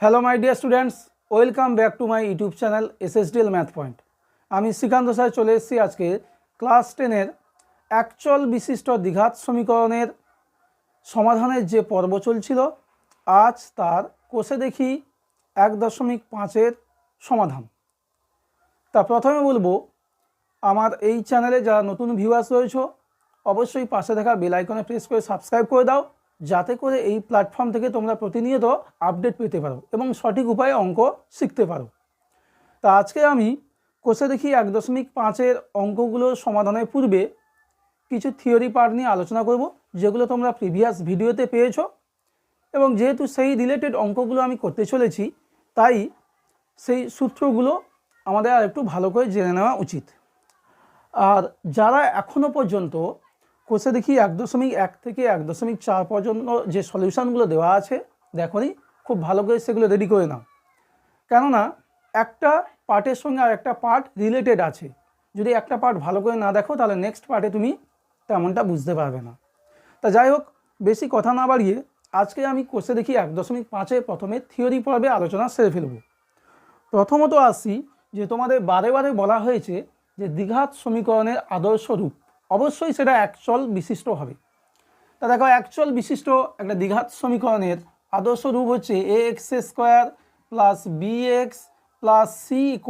Hello my dear students, welcome back to my YouTube channel SSDL math point. আমি Srikanta sir চলে এসেছি আজকে class 10-এর actual বিশিষ্ট দ্বিঘাত সমীকরণের সমাধানের যে পর্ব চলছিল, আজ তার কোষে দেখি 1.5-এর সমাধান। তা প্রথমে বলবো, আমার এই চ্যানেলে যারা নতুন ভিউয়ার্স রয়েছে অবশ্যই পাশে থাকা বেল আইকনে প্রেস করে সাবস্ক্রাইব করে দাও, যাতে করে এই প্ল্যাটফর্ম থেকে তোমরা প্রতিনিয়ত আপডেট পেতে পারো এবং সঠিক উপায়ে অঙ্ক শিখতে পারো। তা আজকে আমি কোষে দেখি 1.5-এর অঙ্কগুলোর সমাধানের পূর্বে কিছু থিওরি পার্ট নিয়ে আলোচনা করব, যেগুলো তোমরা প্রিভিয়াস ভিডিওতে পেয়েছো, এবং যেহেতু সেই রিলেটেড অঙ্কগুলো আমি করতে চলেছি, তাই সেই সূত্রগুলো আমাদের আর একটু ভালো করে জেনে নেওয়া উচিত। আর যারা এখনও পর্যন্ত কোষে দেখি 1.1 থেকে 1.4 পর্যন্ত যে সলিউশানগুলো দেওয়া আছে দেখোনি, খুব ভালো করে সেগুলো রেডি করে নাও, কেননা একটা পার্টের সঙ্গে আর একটা পার্ট রিলেটেড আছে। যদি একটা পার্ট ভালো করে না দেখো তাহলে নেক্সট পার্টে তুমি তেমনটা বুঝতে পারবে না। তা যাই হোক, বেশি কথা না বাড়িয়ে আজকে আমি কোষে দেখি 1.5-এ প্রথমে থিওরি পর্বে আলোচনা সেরে ফেলব। প্রথমত আসি যে তোমাদের বারে বারে বলা হয়েছে যে দ্বিঘাত সমীকরণের আদর্শ রূপ অবশ্যই সেটা অ্যাকচুয়াল বিশিষ্ট হবে। তা দেখো, অ্যাকচুয়াল বিশিষ্ট একটা দ্বিঘাত সমীকরণের আদর্শ রূপ হচ্ছে ax² + bx + c =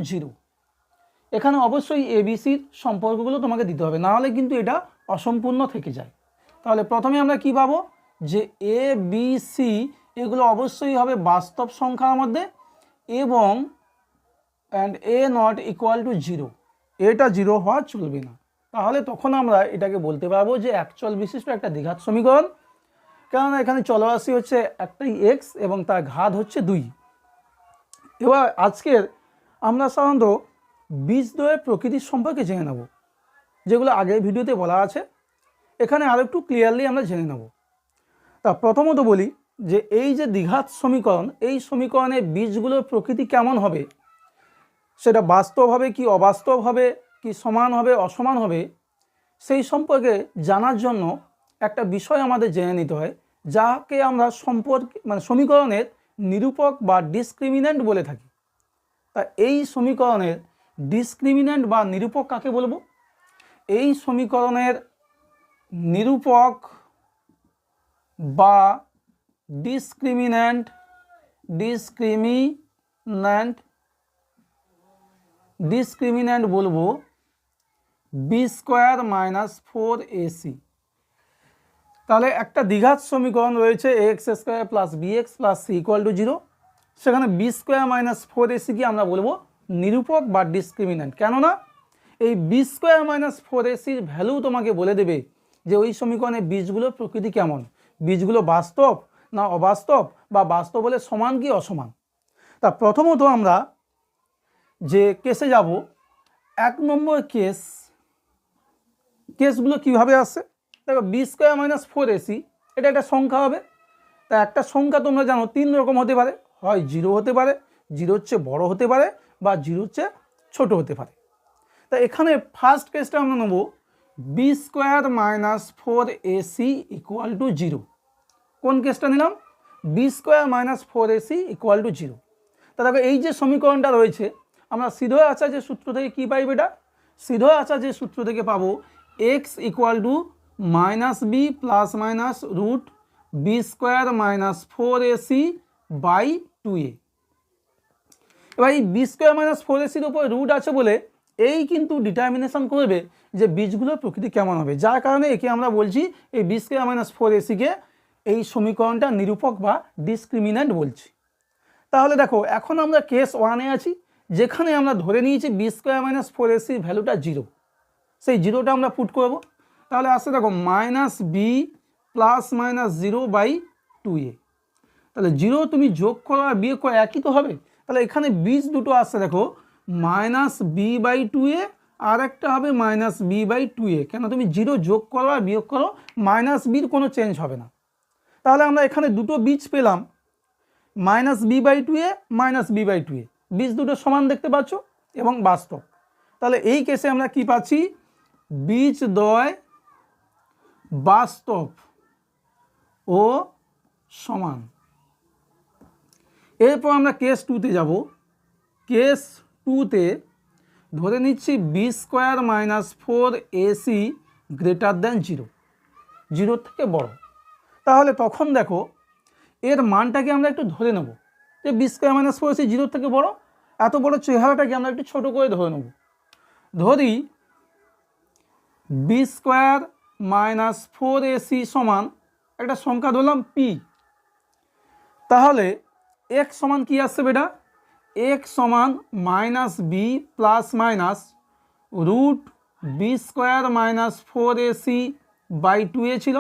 0। এখানে অবশ্যই এবিসির সম্পর্কগুলো তোমাকে দিতে হবে, না হলে কিন্তু এটা অসম্পূর্ণ থেকে যায়। তাহলে প্রথমে আমরা কি পাবো, যে এ বি সি এগুলো অবশ্যই হবে বাস্তব সংখ্যার মধ্যে, এবং a not = 0, এটা 0 হওয়া চলবে না। তাহলে তখন আমরা এটাকে বলতে পারবো যে অ্যাকচুয়াল বিশিষ্ট একটা দ্বিঘাত সমীকরণ, কেননা এখানে চলরাশি হচ্ছে একটাই x এবং তার ঘাত হচ্ছে 2। এবার আজকের আমরা সাধারণত বীজদ্বয়ের প্রকৃতির সম্পর্কে জেনে নেব, যেগুলো আগের ভিডিওতে বলা আছে, এখানে আরও একটু ক্লিয়ারলি আমরা জেনে নেব। তা প্রথমত বলি যে এই যে দ্বিঘাত সমীকরণ, এই সমীকরণের বীজগুলোর প্রকৃতি কেমন হবে, সেটা বাস্তব হবে কি অবাস্তব হবে, কি সমান হবে অসমান হবে, সেই সম্পর্কে জানার জন্য একটা বিষয় আমাদের জেনে নিতে হয়, যাকে আমরা সমীকরণের নিরূপক বা ডিসক্রিমিন্যান্ট বলে থাকি। তা এই সমীকরণের ডিসক্রিমিন্যান্ট বা নিরূপক কাকে বলবো? এই সমীকরণের নিরূপক বা ডিসক্রিমিন্যান্ট বলবো b² - 4ac। তাহলে একটা দ্বিঘাত সমীকরণ রয়েছে ax² + bx + c = 0, সেখানে b² - 4ac কি আমরা বলবো নিরূপক বা ডিসক্রিমিন্যান্ট, কেননা এই b² - 4ac-র ভ্যালু তোমাকে বলে দেবে যে ওই সমীকরণের বীজগুলোর প্রকৃতি কেমন, বীজগুলো বাস্তব না অবাস্তব, বা বাস্তব হলে সমান কি অসমান। তা প্রথমত আমরা যে কেসে যাব, 1 নম্বর কেসগুলো কিভাবে আসে দেখো, b² - 4ac এটা একটা সংখ্যা হবে। তা একটা সংখ্যা তোমরা জানো 3 রকম হতে পারে, হয় 0 হতে পারে, 0 হচ্ছে বড় হতে পারে, বা 0 হচ্ছে ছোট হতে পারে। তা এখানে ফার্স্ট কেসটা আমরা নেব b² - 4ac = 0। কোন কেসটা নিলাম? b² - 4ac = 0। তা দেখো, এই যে সমীকরণটা রয়েছে, আমরা সিধয় আচার্যের সূত্র থেকে কি পাই বেটা? সিধয় আচার্যের সূত্র থেকে পাবো x = -b ± √b² - 4ac/2a। এবার এই b² - 4ac-র উপর রুট আছে বলে এই কিন্তু ডিটারমিনেশন করবে যে বীজগুলোর প্রকৃতি কেমন হবে, যার কারণে একে আমরা বলছি এই b² - 4ac-কে এই সমীকরণটা নিরূপক বা ডিসক্রিমিন্যান্ট বলছি। তাহলে দেখো, এখন আমরা কেস 1-এ আছি, যেখানে আমরা ধরে নিয়েছি b² - 4ac-র ভ্যালুটা 0। সেই 0টা আমরা পুট করব। তাহলে আসছে দেখো -b ± 0/2a। তাহলে 0 তুমি যোগ করো আর বিয়োগ করো একই তো হবে। তাহলে এখানে বীজ দুটো আসছে দেখো, -b/2a আর একটা হবে -b/2a। কেন? তুমি 0 যোগ করো আর বিয়োগ করো, -bর কোনো চেঞ্জ হবে না। তাহলে আমরা এখানে দুটো বীজ পেলাম, -b/2a -b/2a, বীজ দুটো সমান দেখতে পাচ্ছ এবং বাস্তব। তাহলে এই কেসে আমরা কি পাচ্ছি? বীজদ্বয় বাস্তব ও সমান। এরপর আমরা কেস 2তে যাব। কেস 2তে ধরে নিচ্ছি B square minus 4ac greater than 0, 0 থেকে বড়। তাহলে তখন দেখো এর মানটাকে আমরা একটু ধরে নেব যে বি স্কোয়ার মাইনাস 4ac 0 থেকে বড়। এত বড় চেহারাটাকে আমরা একটু ছোট করে ধরে নেব। ধরি বি স্কোয়ার মাইনাস 4ac সমান একটা সংখ্যা ধরলাম পি। তাহলে x সমান কি আসছে বেটা? x সমান minus B plus minus root B square minus 4ac by 2a ছিল।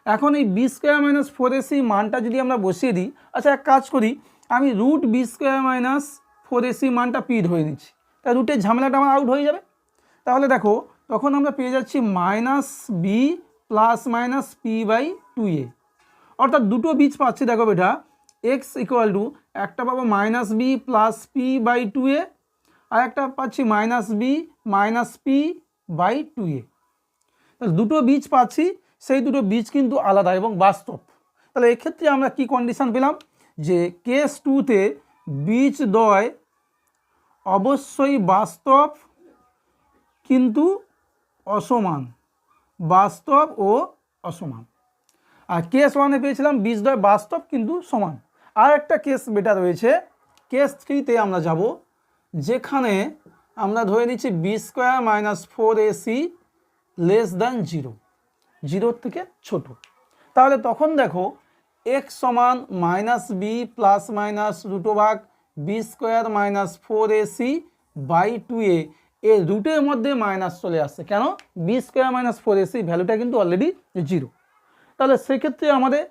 এখন এই বি স্কোয়ার মাইনাস 4ac মানটা যদি আমরা বসিয়ে দিই, আচ্ছা এক কাজ করি, আমি root B square minus 4ac মানটা পি ধরে নিচ্ছি, তা রুটের ঝামেলাটা আমার আউট হয়ে যাবে। তাহলে দেখো তখন আমরা পেয়ে যাচ্ছি minus B plus minus P by 2a, অর্থাৎ দুটো বীজ পাচ্ছি। দেখো বেটা x ইকুয়াল টু একটা পাবো minus B plus P by 2a, আর একটা পাচ্ছি minus B minus P by 2a। তাহলে দুটো বীজ পাচ্ছি, সেই দুটো বীজ কিন্তু আলাদা এবং বাস্তব। তাহলে এক্ষেত্রে আমরা কি কন্ডিশন পেলাম যে কেস 2তে বীজদ্বয় অবশ্যই বাস্তব কিন্তু অসমান, বাস্তব ও অসমান। আর কেস 1-এ পেয়েছিলাম বীজদ্বয় বাস্তব কিন্তু সমান। আর একটা কেস বেটা রয়েছে, কেস 3-তে আমরা যাব, যেখানে আমরা ধরে নিচ্ছি B square minus 4ac less than 0, 0 থেকে ছোট। তাহলে তখন দেখো x সমান মাইনাস বি প্লাস মাইনাস রুটোভাগ b square minus 4ac by 2a, এর রুটের মধ্যে মাইনাস চলে আসছে। কেন? বি স্কোয়ার মাইনাস 4ac ভ্যালুটা কিন্তু অলরেডি 0। তাহলে সেক্ষেত্রে আমাদের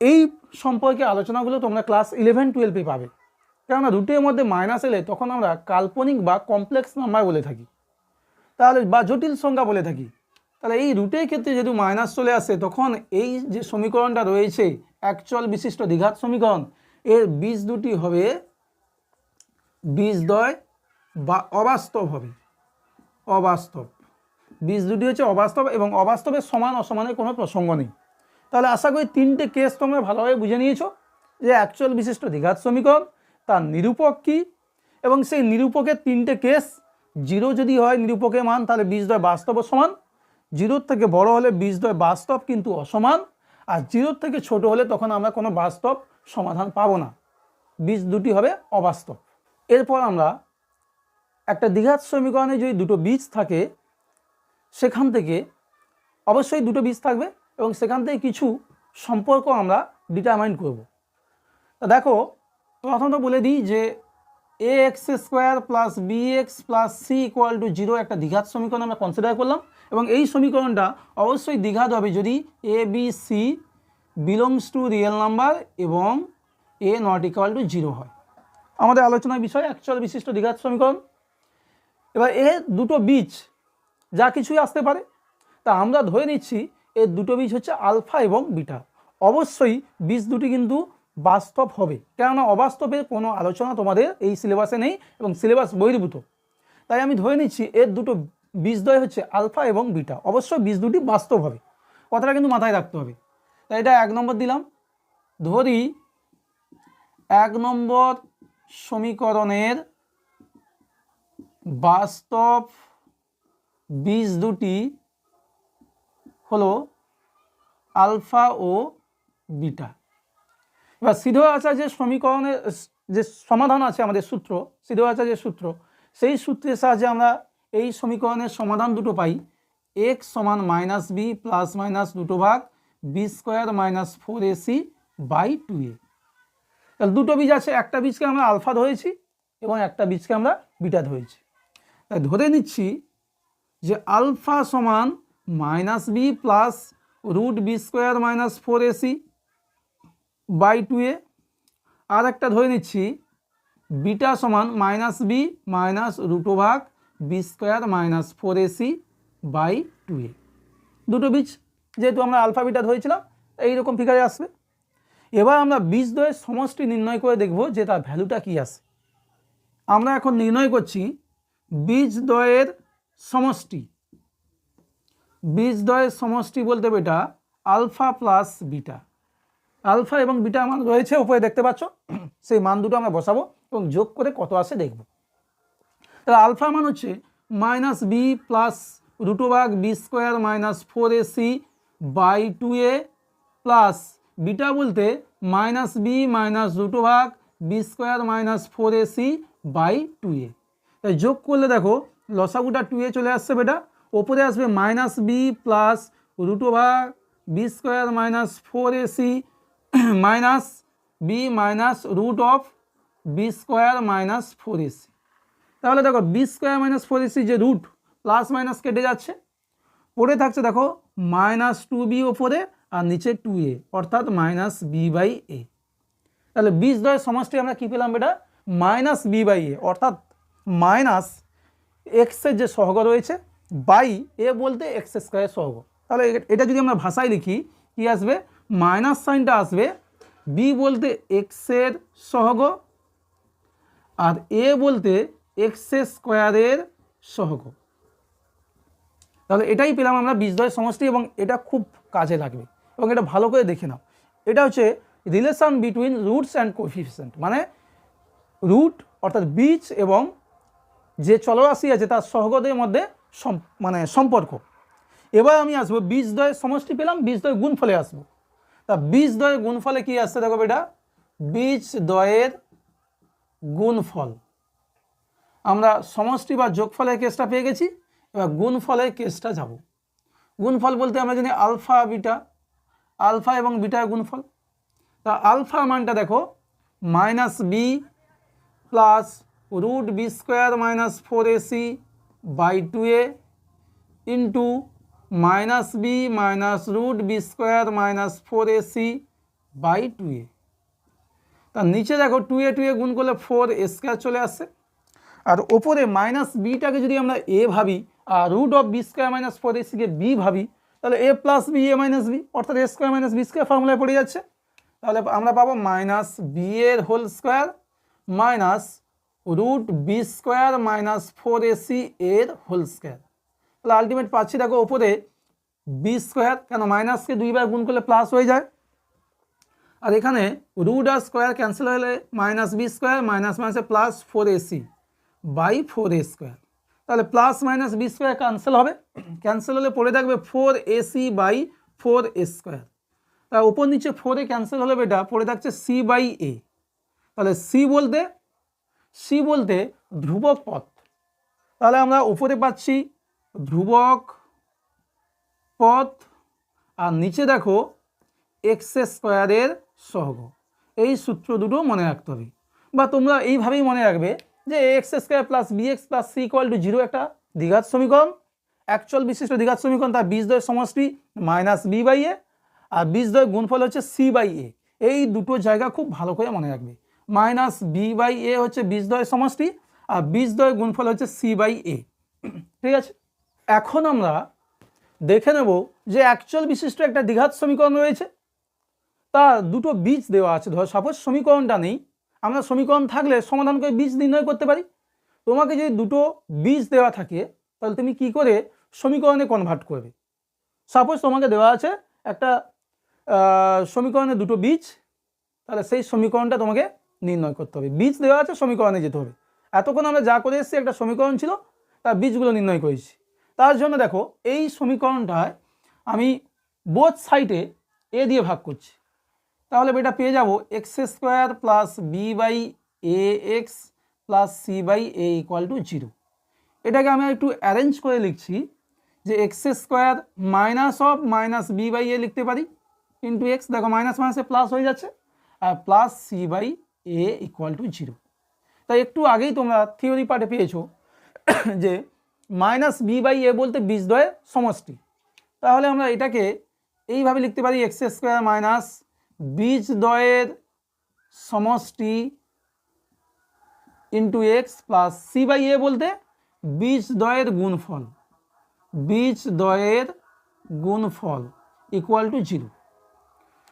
এই সম্পর্কে আলোচনাগুলো তোমরা ক্লাস 11-12-এ পাবে। কেননা রুটের মধ্যে মাইনাস এলে তখন আমরা কাল্পনিক বা কমপ্লেক্স নাম্বার বলে থাকি, তাহলে বা জটিল সংখ্যা বলে থাকি। তাহলে এই রুটের ক্ষেত্রে যেহেতু মাইনাস চলে আসে, তখন এই যে সমীকরণটা রয়েছে অ্যাকচুয়াল বিশিষ্ট দ্বিঘাত সমীকরণ, এর বীজ দুটি হবে বীজদ্বয় বা অবাস্তব হবে, অবাস্তব। বীজ দুটি হচ্ছে অবাস্তব এবং অবাস্তবের সমান অসমানের কোনো প্রসঙ্গ নেই। তাহলে আশা করি 3টে কেস তোমরা ভালোভাবে বুঝে নিয়েছো যে অ্যাকচুয়াল বিশিষ্ট দ্বিঘাত সমীকরণ, তার নিরূপক কী, এবং সেই নিরূপকের 3টে কেস। 0 যদি হয় নিরূপকের মান, তাহলে বীজদ্বয় বাস্তব ও সমান। 0 থেকে বড় হলে বীজদ্বয় বাস্তব কিন্তু অসমান, আর 0 থেকে ছোট হলে তখন আমরা কোনো বাস্তব সমাধান পাবো না, বীজ দুটি হবে অবাস্তব। এরপর আমরা একটা দ্বিঘাত সমীকরণে যদি দুটো বীজ থাকে, সেখান থেকে অবশ্যই দুটো বীজ থাকবে এবং সেখান থেকে কিছু সম্পর্ক আমরা ডিটারমাইন করব। তা দেখো প্রথমত বলে দিই যে ax square plus bx plus C equal to 0 একটা দ্বিঘাত সমীকরণ আমরা কনসিডার করলাম, এবং এই সমীকরণটা অবশ্যই দ্বিঘাত হবে যদি a b c belongs to real number এবং a নট ইকুয়াল টু 0 হয়। আমাদের আলোচনার বিষয় অ্যাকচুয়াল বিশিষ্ট দ্বিঘাত সমীকরণ। এবার এর দুটো বীজ যা কিছুই আসতে পারে, তা আমরা ধরে নিচ্ছি এর দুটো বীজ হচ্ছে আলফা এবং বিটা। অবশ্যই বীজ দুটি কিন্তু বাস্তব হবে, কেননা অবাস্তবের কোনো আলোচনা তোমাদের এই সিলেবাসে নেই এবং সিলেবাস বহির্ভূত। তাই আমি ধরে নিচ্ছি এর দুটো বীজদ্বয় হচ্ছে আলফা এবং বিটা, অবশ্যই বীজ দুটি বাস্তব হবে, কথাটা কিন্তু মাথায় রাখতে হবে। তাই এটা 1 নম্বর দিলাম। ধরি 1 নম্বর সমীকরণের বাস্তব বীজ দুটি হলো আলফা ও বিটা। এবার সিধেয় আচার্যের সমীকরণের যে সমাধান আছে আমাদের সূত্র, সিধেয় আচার্যের সূত্র, সেই সূত্রের সাহায্যে আমরা এই সমীকরণের সমাধান দুটো পাই। x সমান মাইনাস বি প্লাস মাইনাস দুটো ভাগ B square minus 4ac by 2a। তাহলে দুটো বীজ আছে, একটা বীজকে আমরা আলফা ধরেছি এবং একটা বীজকে আমরা বিটা ধরেছি। তাই ধরে নিচ্ছি যে আলফা সমান minus B plus root B square minus 4ac by 2a, আর একটা ধরে নিচ্ছি বিটা সমান মাইনাস বি মাইনাস রুটোভাগ b square minus 4ac by 2a। দুটো বীজ যেহেতু আমরা আলফা বিটা ধরেছিলাম, এইরকম ফিগারে আসবে। এবার আমরা বীজদ্বয়ের সমষ্টি নির্ণয় করে দেখব যে তার ভ্যালুটা কী আসে। আমরা এখন নির্ণয় করছি বীজদ্বয়ের সমষ্টি। বীজদ্বয়ের সমষ্টি বলতে বেটা আলফা প্লাস বিটা, আলফা এবং বিটা মান রয়েছে উপরে দেখতে পাচ্ছ, সেই মান দুটো আমরা বসাবো এবং যোগ করে কত আসে দেখব। তাহলে আলফা মান হচ্ছে minus B plus √b² minus 4ac by 2a plus beta বলতে minus B minus √b² minus 4ac by 2a। তাই যোগ করলে দেখো লসাগুটা 2a চলে আসছে বেটা, ওপরে আসবে minus B plus √b² minus 4ac minus B minus √b² minus 4ac। তাহলে দেখো b² মাইনাস 4ac যে রুট প্লাস মাইনাস কেটে যাচ্ছে, পড়ে থাকছে দেখো মাইনাস 2b ওপরে আর নিচে 2a অর্থাৎ মাইনাস b/a। তাহলে বীজদ্বয়ের সমষ্টি আমরা কী পেলাম বেটা, মাইনাস b/a অর্থাৎ মাইনাস এক্সের যে সহগ রয়েছে বাই এ বলতে x² সহগ। তাহলে এটা যদি আমরা ভাষায় লিখি কি আসবে, মাইনাস সাইনটা আসবে বি বলতে এক্সের সহগ আর এ বলতে x² সহগ। তাহলে এটাই পেলাম আমরা বীজদ্বয়ের সমষ্টি এবং এটা খুব কাজে লাগবে এবং এটা ভালো করে দেখে নাও। এটা হচ্ছে relation between roots and coefficient, মানে রুট অর্থাৎ বীজ এবং যে চলরাশি আছে তার সহগদের মধ্যে মানে সম্পর্ক। এবার আমি আসবো বীজদ্বয়ের সমষ্টি পেলাম, বীজদ্বয়ের গুণফলে আসবো। তা বীজদ্বয়ের গুণফলে কি আসছে দেখো বেটা, বীজদ্বয়ের গুণফল। আমরা সমষ্টি বা যোগফলের কেসটা পেয়ে গেছি, এবার গুণফলের কেসটা যাব। গুণফল বলতে আমরা জানি আলফা বিটা, আলফা এবং বিটার গুণফল। তা আলফা মানটা দেখো minus B plus √b² minus 4ac by 2a into minus B minus √b² minus 4ac by 2a। তার নিচে দেখো 2a গুণ করলে 4a² চলে আসছে, আর ওপরে মাইনাস বিটাকে যদি আমরা এ ভাবি আর √b² মাইনাস 4ac-কে বি ভাবি, তাহলে a plus B A minus B অর্থাৎ a² মাইনাস b² ফর্মুলায় পড়ে যাচ্ছে। তাহলে আমরা পাবো মাইনাস বি এর whole square minus √b² minus 4ac এর হোল স্কোয়ার। তাহলে আলটিমেট পাচ্ছি দেখো ওপরে b², কেন মাইনাসকে দুইবার গুণ করলে প্লাস হয়ে যায়, আর এখানে রুট আর স্কোয়ার ক্যান্সেল হলে মাইনাস b² মাইনাস মাইনাসে প্লাস 4ac বাই 4a²। তাহলে প্লাস মাইনাস b² ক্যান্সেল হবে, ক্যান্সেল হলে পড়ে থাকবে 4ac বাই 4a²। তা উপর নিচে 4a ক্যান্সেল হলে বেটা পড়ে থাকছে c/a। তাহলে c বলতে ধ্রুবক পথ। তাহলে আমরা উপরে পাচ্ছি ধ্রুবক পথ আর নিচে দেখো x² সহগ। এই সূত্র দুটো মনে রাখতে হবে, বা তোমরা এইভাবেই মনে রাখবে যে x² plus bx plus c = 0 একটা দ্বিঘাত সমীকরণ, অ্যাকচুয়াল বিশিষ্ট দ্বিঘাত সমীকরণ। তার বীজদ্বয়ের সমষ্টি মাইনাস b/a আর বীজদ্বয়ের গুণফল হচ্ছে c/a। এই দুটো জায়গা খুব ভালো করে মনে রাখবে, মাইনাস b/a হচ্ছে বীজদ্বয়ের সমষ্টি আর বীজদ্বয়ের গুণফল হচ্ছে c/a। ঠিক আছে, এখন আমরা দেখে নেব যে অ্যাকচুয়াল বিশিষ্ট একটা দ্বিঘাত সমীকরণ রয়েছে, তার দুটো বীজ দেওয়া আছে। ধর সাপোজ সমীকরণটা নেই, আমরা সমীকরণ থাকলে সমাধান করে বীজ নির্ণয় করতে পারি। তোমাকে যদি দুটো বীজ দেওয়া থাকে তাহলে তুমি কি করে সমীকরণে কনভার্ট করবে। সাপোজ তোমাকে দেওয়া আছে একটা সমীকরণে দুটো বীজ, তাহলে সেই সমীকরণটা তোমাকে নির্ণয় করতে হবে। বীজ দেওয়া আছে, সমীকরণে যেতে হবে। এতক্ষণ আমরা যা করে এসেছি একটা সমীকরণ ছিল, তার বীজগুলো নির্ণয় করেছি। তার জন্য দেখো এই সমীকরণটায় আমি বোথ সাইডে এ দিয়ে ভাগ করছি, তাহলে এটা পেয়ে যাব x² plus b/ax plus c/a = 0। এটাকে আমি একটু অ্যারেঞ্জ করে লিখছি যে x² minus of minus b/a লিখতে পারি ইন্টু এক্স, দেখো মাইনাস মাইনাসে প্লাস হয়ে যাচ্ছে, আর প্লাস c/a = 0। তাই একটু আগেই তোমরা থিওরি পার্টে পেয়েছো যে মাইনাস b/a বলতে বীজদ্বয়ের সমষ্টি। তাহলে আমরা এটাকে এইভাবে লিখতে পারি x² মাইনাস বীজদ্বয়ের সমষ্টি ইন্টু এক্স প্লাস c/a বলতে বীজদ্বয়ের গুণফল, বীজদ্বয়ের গুণফল = 0।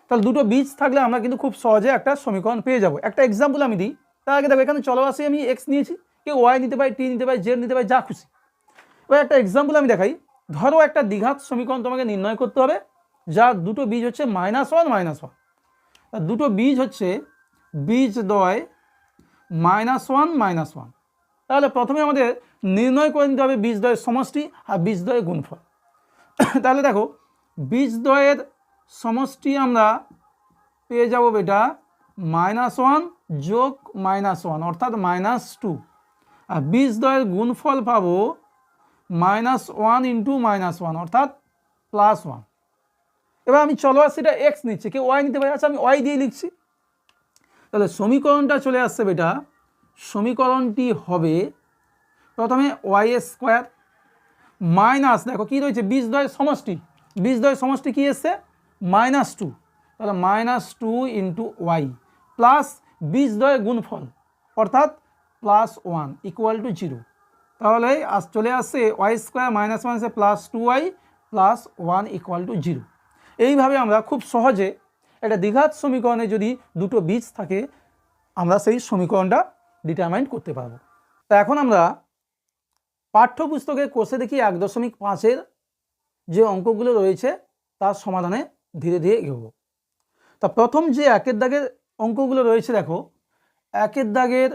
তাহলে দুটো বীজ থাকলে আমরা কিন্তু খুব সহজে একটা সমীকরণ পেয়ে যাব। একটা এক্সাম্পল আমি দিই, তার আগে দেখো এখানে চলরাশি আমি এক্স নিয়েছি, কেউ ওয়াই নিতে পারে, টি নিতে পারে, জেড নিতে পারে, যা খুশি। এবার একটা এক্সাম্পল আমি দেখাই। ধরো একটা দ্বিঘাত সমীকরণ তোমাকে নির্ণয় করতে হবে যার দুটো বীজ হচ্ছে -1 -1। দুটো বীজ হচ্ছে বীজদ্বয় -1 -1। তাহলে প্রথমে আমাদের নির্ণয় করে নিতে হবে বীজদ্বয়ের সমষ্টি আর বীজদ্বয়ের গুণফল। তাহলে দেখো বীজদ্বয়ের সমষ্টি আমরা পেয়ে যাব বেটা -1 যোগ -1 অর্থাৎ -2, আর বীজদ্বয়ের গুণফল পাবো -1 ইন্টু -1 অর্থাৎ +1। এবার আমি চলরাশিটা এক্স নিচ্ছি, কেউ ওয়াই নিতে পারে, আচ্ছা আমি ওয়াই দিয়ে লিখছি। তাহলে সমীকরণটা চলে আসছে বেটা, সমীকরণটি হবে প্রথমে y² মাইনাস, দেখো কী রয়েছে বীজদ্বয়ের সমষ্টি, বীজদ্বয়ের সমষ্টি কী এসছে -2, তাহলে -2 ইন্টু ওয়াই প্লাস বীজদ্বয়ের গুণফল অর্থাৎ +1 ইকুয়াল টু 0। তাহলে চলে আসছে y² -1 say +2y +1 equal to 0। এইভাবে আমরা খুব সহজে একটা দ্বিঘাত সমীকরণে যদি দুটো বীজ থাকে আমরা সেই সমীকরণটা ডিটারমাইন করতে পারবো। তা এখন আমরা পাঠ্যপুস্তকের কোষে দেখি 1.5-এর যে অঙ্কগুলো রয়েছে তার সমাধানে ধীরে ধীরে এগোবো। তা প্রথম যে 1-এর দাগের অঙ্কগুলো রয়েছে, দেখো 1-এর দাগের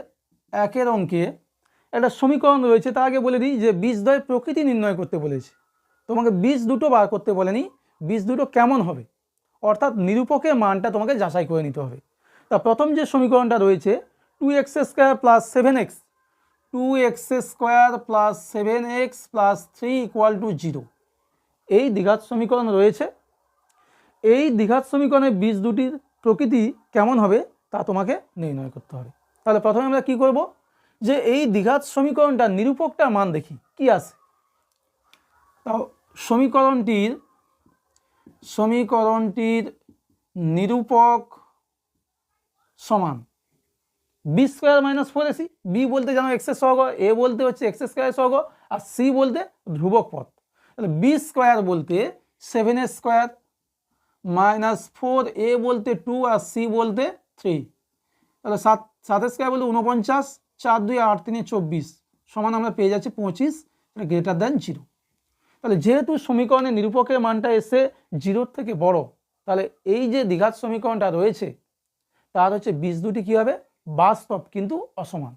1-এর অঙ্কে একটা সমীকরণ রয়েছে। তার আগে বলে দিই যে বীজদ্বয়ের প্রকৃতি নির্ণয় করতে বলেছে, তোমাকে বীজ দুটো বার করতে বলেনি, বীজ দুটো কেমন হবে অর্থাৎ নিরূপকের মানটা তোমাকে যাচাই করে নিতে হবে। তা প্রথম যে সমীকরণটা রয়েছে 2x² + 7x, 2x² + 7x + 3 equal to 0, এই দ্বিঘাত সমীকরণ রয়েছে। এই দ্বিঘাত সমীকরণের বীজ দুটির প্রকৃতি কেমন হবে তা তোমাকে নির্ণয় করতে হবে। তাহলে প্রথমে আমরা কি করব, যে এই দ্বিঘাত সমীকরণটা নিরূপকটার মান দেখি কি আছে। তাও সমীকরণটির নিরূপক সমান b² - 4ac, বি বলতে জানো x এর সহগ, এ বলতে হচ্ছে x² সহগ, আর সি বলতে ধ্রুবক পদ। তাহলে b² বলতে 7a² -4a বলতে 2 আর সি বলতে 3। তাহলে 7a² বলতে 49, 4 2 8 3 24 সমান আমরা পেয়ে যাচ্ছি 25, গ্রেটার দ্যান 0। তাহলে যেহেতু সমীকরণের নিরূপকের মানটা এসে 0-র থেকে বড়, তাহলে এই যে দ্বিঘাত সমীকরণটা রয়েছে তার হচ্ছে বীজ দুটি কী হবে বাস্তব কিন্তু অসমান।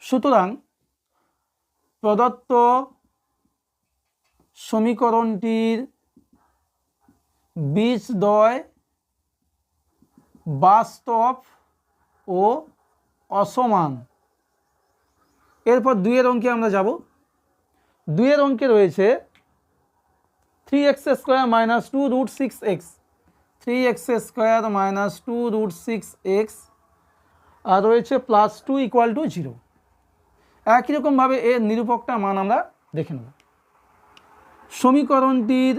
সুতরাং প্রদত্ত সমীকরণটির বীজদ্বয় বাস্তব ও অসমান। এরপর 2-এর অঙ্কে আমরা যাব। 2-এর অঙ্কে রয়েছে 3x² - 2√6x, 3x² - 2√6x, আর রয়েছে +2 ইকুয়াল টু 0। একই রকমভাবে এর নিরূপকটা মান আমরা দেখে নেব। সমীকরণটির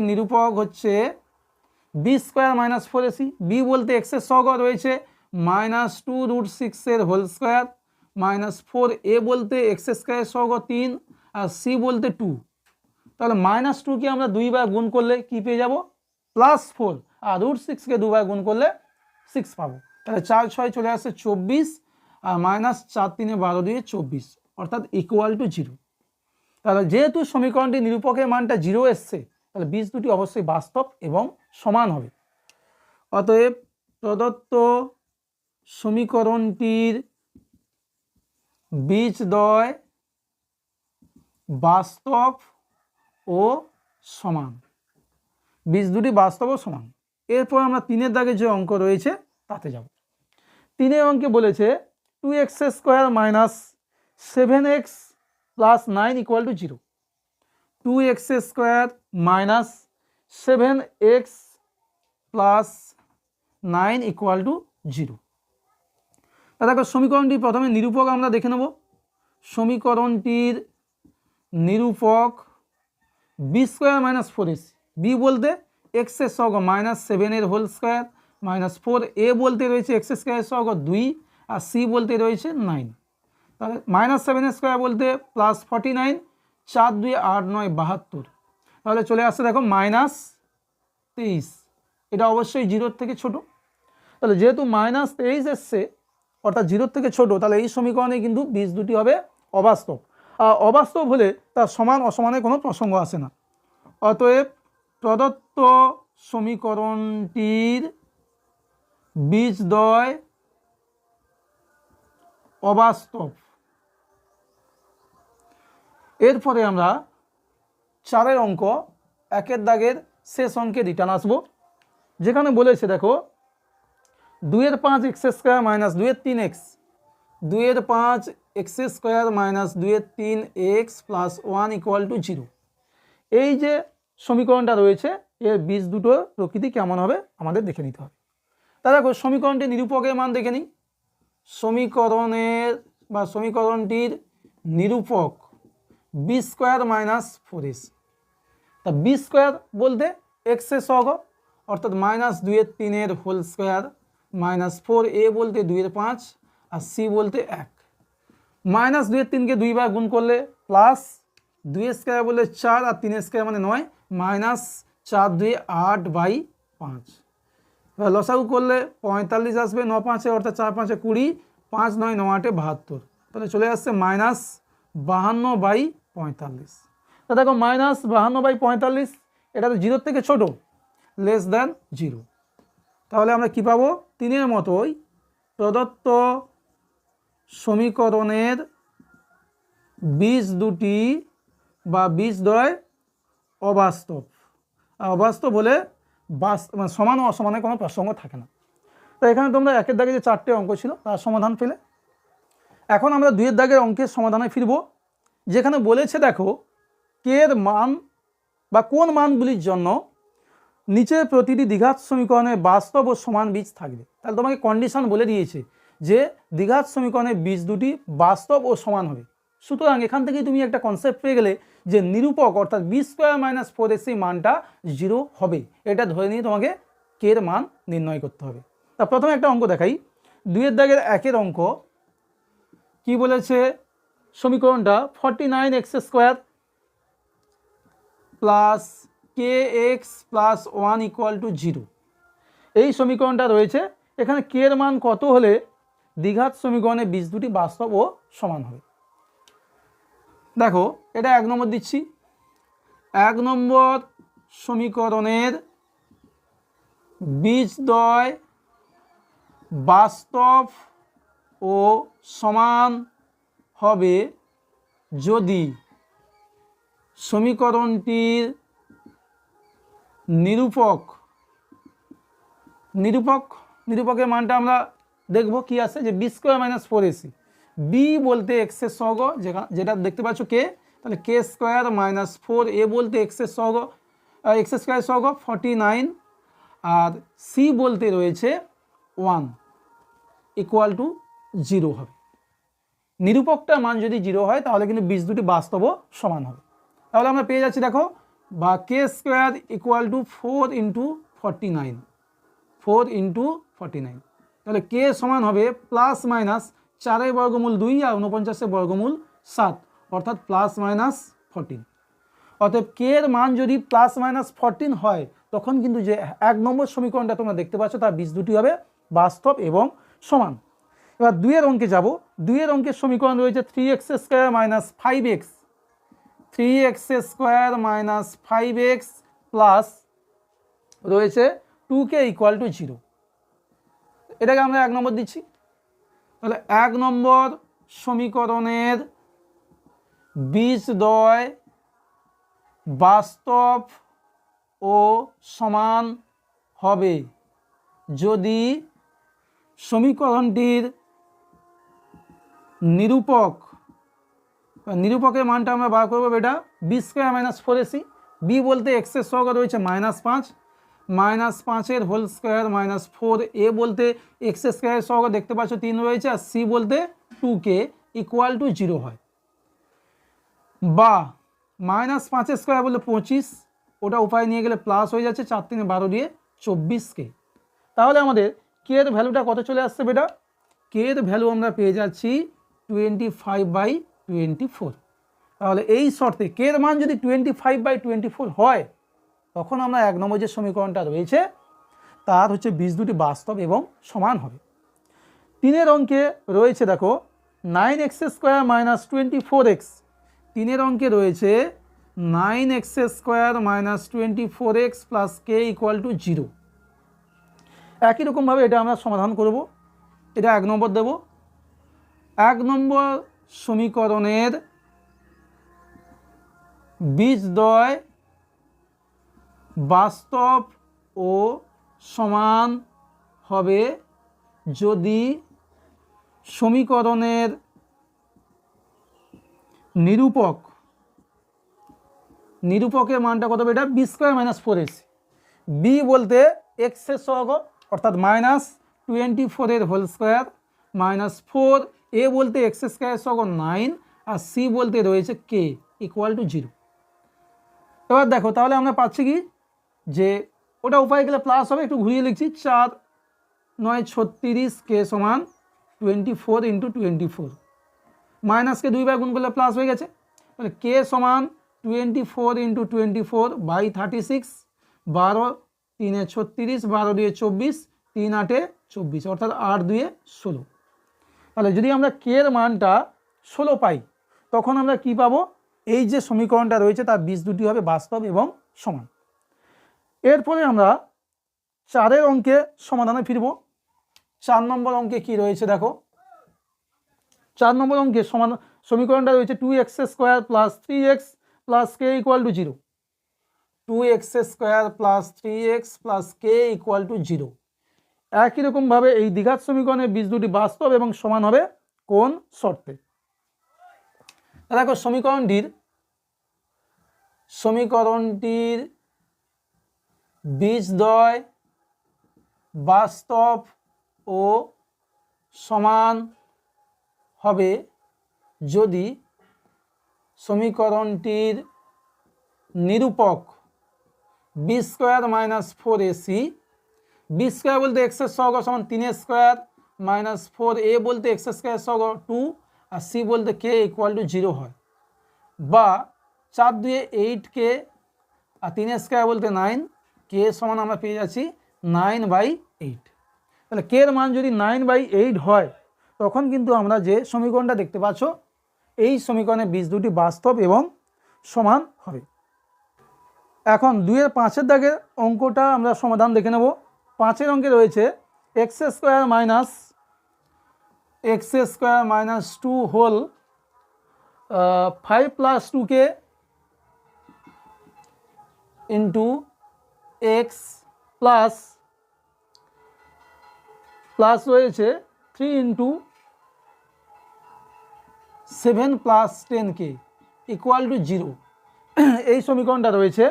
নিরূপক হচ্ছে b² - 4ac, বি বলতে x এর সহগ রয়েছে -2√6 হোল স্কোয়ার, -4a বলতে x² সহগ 3 আর সি বলতে 2। তাহলে -2কে আমরা 2 বার গুণ করলে কি পেয়ে যাব +4, আর √6কে 2 বার গুণ করলে 6 পাবো। তাহলে 4 6 চলে আসছে 24, আর -4 3 12 দিয়ে 24 অর্থাৎ ইকুয়াল টু 0। তাহলে যেহেতু সমীকরণটি নিরূপকের মানটা 0 এসছে, তাহলে বীজ দুটি অবশ্যই বাস্তব এবং সমান হবে। অতএব প্রদত্ত সমীকরণটির বীজদ্বয় বাস্তব ও সমান, বীজ দুটি বাস্তব ও সমান। এরপর আমরা 3-এর দাগে যে অঙ্ক রয়েছে তাতে যাব। 3-এর অঙ্কে বলেছে 2x² - 7x + 9 equal to 0, 2x² - 7x + 9 equal to 0। দেখো সমীকরণটি প্রথমে নিরূপক আমরা দেখে নেব। সমীকরণটির নিরূপক b² - 4ac, বি বলতে x এর সহগ -7 হোল স্কোয়ার, -4a বলতে রয়েছে x² সহগ 2 আর সি বলতে রয়েছে 9। তাহলে -7² বলতে +49, 4 2 8 9 72, তাহলে চলে আসছে দেখো -23, এটা অবশ্যই 0-র থেকে ছোট। তাহলে যেহেতু -23 এসছে অর্থাৎ 0-র থেকে ছোট, তাহলে এই সমীকরণে কিন্তু বীজ দুটি হবে অবাস্তব। অবাস্তব হলে তার সমান অসমানের কোনো প্রসঙ্গ আসে না। অতএব প্রদত্ত সমীকরণটির বীজদ্বয় অবাস্তব। এরপরে আমরা 4 অঙ্ক 1 দাগের শেষ অঙ্কে রিটার্ন আসবো, যেখানে বলেছে দেখো 2/5 x square minus 2/3 x, 2/5 x square minus 2/3 x plus 1 equal to 0। এই যে সমীকরণটা রয়েছে এর বীজ দুটোর প্রকৃতি কেমন হবে আমাদের দেখে নিতে হবে। তা দেখো সমীকরণটি নিরূপকের মান দেখে নিই। সমীকরণটির নিরূপক বি স্কোয়ার মাইনাস 4ac। তা বি স্কোয়ার বলতে এক্সের সহগ অর্থাৎ minus 2/3 whole square minus 4a বলতে 2/5 আর সি বলতে 1। মাইনাস 2/3কে 2 বার গুণ করলে প্লাস 2 স্কোয়ার বললে 4 আর 3 স্কোয়ার মানে 9 মাইনাস 4 2 8/5। এবার লসাগু করলে 45 আসবে, 9 5 অর্থাৎ 4 5 20, 5 9 9 8 72, তাহলে চলে আসছে মাইনাস 52/45। তা দেখো মাইনাস 52/45 এটা তো 0 থেকে ছোট, লেস দ্যান 0। তাহলে আমরা কি পাবো? 3-এর মতোই প্রদত্ত সমীকরণের বীজ দুটি বা বীজদ্বয় অবাস্তব। অবাস্তব হলে সমান ও অসমানের কোনো প্রসঙ্গ থাকে না। তো এখানে তোমরা 1-এর দাগে যে 4টে অঙ্ক ছিল তার সমাধান পেলে। এখন আমরা 2-এর দাগের অঙ্কের সমাধানে ফিরব, যেখানে বলেছে দেখো কে এর মান বা কোন মানগুলির জন্য নিচের প্রতিটি দ্বিঘাত সমীকরণে বাস্তব ও সমান বীজ থাকবে। তাহলে তোমাকে কন্ডিশন বলে দিয়েছে যে দ্বিঘাত সমীকরণের বীজ দুটি বাস্তব ও সমান হবে। সুতরাং এখান থেকেই তুমি একটা কনসেপ্ট পেয়ে গেলে যে নিরূপক অর্থাৎ বি স্কোয়ার মাইনাস 4ac মানটা 0 হবে। এটা ধরে নিয়ে তোমাকে কে এর মান নির্ণয় করতে হবে। তা প্রথমে একটা অঙ্ক দেখাই। 2-এর দাগের 1-এর অঙ্ক কি বলেছে? সমীকরণটা 49x square plus K x plus 1 equal to 0। এই সমীকরণটা রয়েছে। এখানে কে এর মান কত হলে দ্বিঘাত সমীকরণের বীজ দুটি বাস্তব ও সমান হবে। দেখো এটা 1 নম্বর দিচ্ছি। 1 নম্বর সমীকরণের বীজদ্বয় বাস্তব ও সমান হবে যদি সমীকরণটির নিরূপকের মানটা আমরা দেখব কি আছে, যে B square minus 4ac। B বলতে এক্সের সহগ, যেটা দেখতে পাচ্ছ কে, তাহলে কে স্কোয়ার মাইনাস 4a বলতে এক্সের সহগ, এক্স স্কোয়ার সহগ 49, আর সি বলতে রয়েছে 1 ইকুয়াল টু 0 হবে। নিরূপকটার মান যদি 0 হয় তাহলে কিন্তু বীজ দুটি বাস্তব ও সমান হবে। তাহলে আমরা পেয়ে যাচ্ছি দেখো বা কে স্কোয়ার ইকুয়াল টু 4 × 49, 4 × 49। তাহলে কে সমান হবে প্লাস মাইনাস 4-এর বর্গমূল 2 আর 49-এর বর্গমূল 7 অর্থাৎ প্লাস মাইনাস 14। অতএব কে এর মান যদি প্লাস মাইনাস 14 হয় তখন কিন্তু যে 1 নম্বর সমীকরণটা তোমরা দেখতে পাচ্ছ তার বীজ দুটি হবে বাস্তব এবং সমান। এবার 2-এর অঙ্কে যাব। 2-এর অঙ্কের সমীকরণ রয়েছে 3x square minus 5x, 3x square minus 5x plus রয়েছে 2k ইকুয়াল টু 0। এটাকে আমরা 1 নম্বর দিচ্ছি। তাহলে 1 নম্বর সমীকরণের বীজদ্বয় বাস্তব ও সমান হবে যদি সমীকরণটির নিরূপকের মানটা আমরা বার করবো বেটা B square minus 4ac। B বলতে এক্সের সহগ রয়েছে -5, -5 হোল স্কোয়ার মাইনাস 4a বলতে এক্স স্কোয়ার সহগ দেখতে পাচ্ছ 3 রয়েছে, আর সি বলতে 2k ইকুয়াল টু 0 হয়। বা -5 স্কোয়ার বলতে 25, ওটা উপায় নিয়ে গেলে প্লাস হয়ে যাচ্ছে, 4 3 12 দিয়ে 24k। তাহলে আমাদের কে এর ভ্যালুটা কত চলে আসছে বেটা? কে এর ভ্যালু আমরা পেয়ে যাচ্ছি 25/24। তাহলে এই শর্তে কে এর মান যদি 25/24 হয় তখন আমরা 1 নম্বর যে সমীকরণটা রয়েছে তার হচ্ছে বীজ দুটি বাস্তব এবং সমান হবে। 3-এর অঙ্কে রয়েছে দেখো 9x স্কোয়ার মাইনাস 24x। 3-এর অঙ্কে রয়েছে 9x² minus 24x plus K equal to 0। একই রকমভাবে এটা আমরা সমাধান করব। এটা 1 নম্বর দেব। 1 নম্বর সমীকরণের বীজদ্বয় বাস্তব ও সমান হবে যদি সমীকরণের নিরূপকের মানটা কত হবে? এটা b² মাইনাস 4ac। বি বলতে এক্সের সহগ অর্থাৎ মাইনাস 24 এর হোল স্কোয়ার মাইনাস 4, এ বলতে x² সহগ 9, আর সি বলতে রয়েছে কে ইকুয়াল টু 0। এবার দেখো তাহলে আমরা পাচ্ছি কি যে ওটা উপায় গেলে প্লাস হবে, একটু ঘুরিয়ে লিখছি। 4 9 36 কে সমান 24 ইন্টু 24, মাইনাসকে 2 বার গুণ করলে প্লাস হয়ে গেছে। তাহলে কে সমান 24 ইন্টু 24 বাই 36, 12 3 36, 12 2 24, 3 8 24, অর্থাৎ 8 2 16। তাহলে যদি আমরা কে এর মানটা 16 পাই তখন আমরা কি পাবো? এই যে সমীকরণটা রয়েছে তার বীজ দুটি হবে বাস্তব এবং সমান। এরপরে আমরা 4 অঙ্কে সমাধানে ফিরব। 4 নম্বর অঙ্কে কি রয়েছে দেখো। 4 নম্বর অঙ্কে সমীকরণটা রয়েছে 2x² plus 3x plus K equal to 0। 2x² plus 3x plus K equal to 0। একই রকমভাবে এই দ্বিঘাত সমীকরণের বীজ দুটি বাস্তব এবং সমান হবে কোন শর্তে? দেখো সমীকরণটির বীজদ্বয় বাস্তব ও সমান হবে যদি সমীকরণটির নিরূপক b² মাইনাস 4ac, b² বলতে x এর সহগ সমান 3a² মাইনাস 4a বলতে x² সহগ 2, আর c বলতে k ইকুয়াল টু 0 হয়, বা 4 2 8k আর 3a² বলতে 9, কে সমান আমরা পেয়ে যাচ্ছি 9/8। তাহলে কে এর মান যদি 9/8 হয় তখন কিন্তু আমরা যে সমীকরণটা দেখতে পাচ্ছ এই সমীকরণের বীজ দুটি বাস্তব এবং সমান হবে। এখন 2 5 দাগের অঙ্কটা আমরা সমাধান দেখে নেব। 5 অঙ্কে রয়েছে x² minus 2 whole 5 plus 2k into X plus রয়েছে 3 into 7 plus 10k equal to 0। এই সমীকরণটা রয়েছে।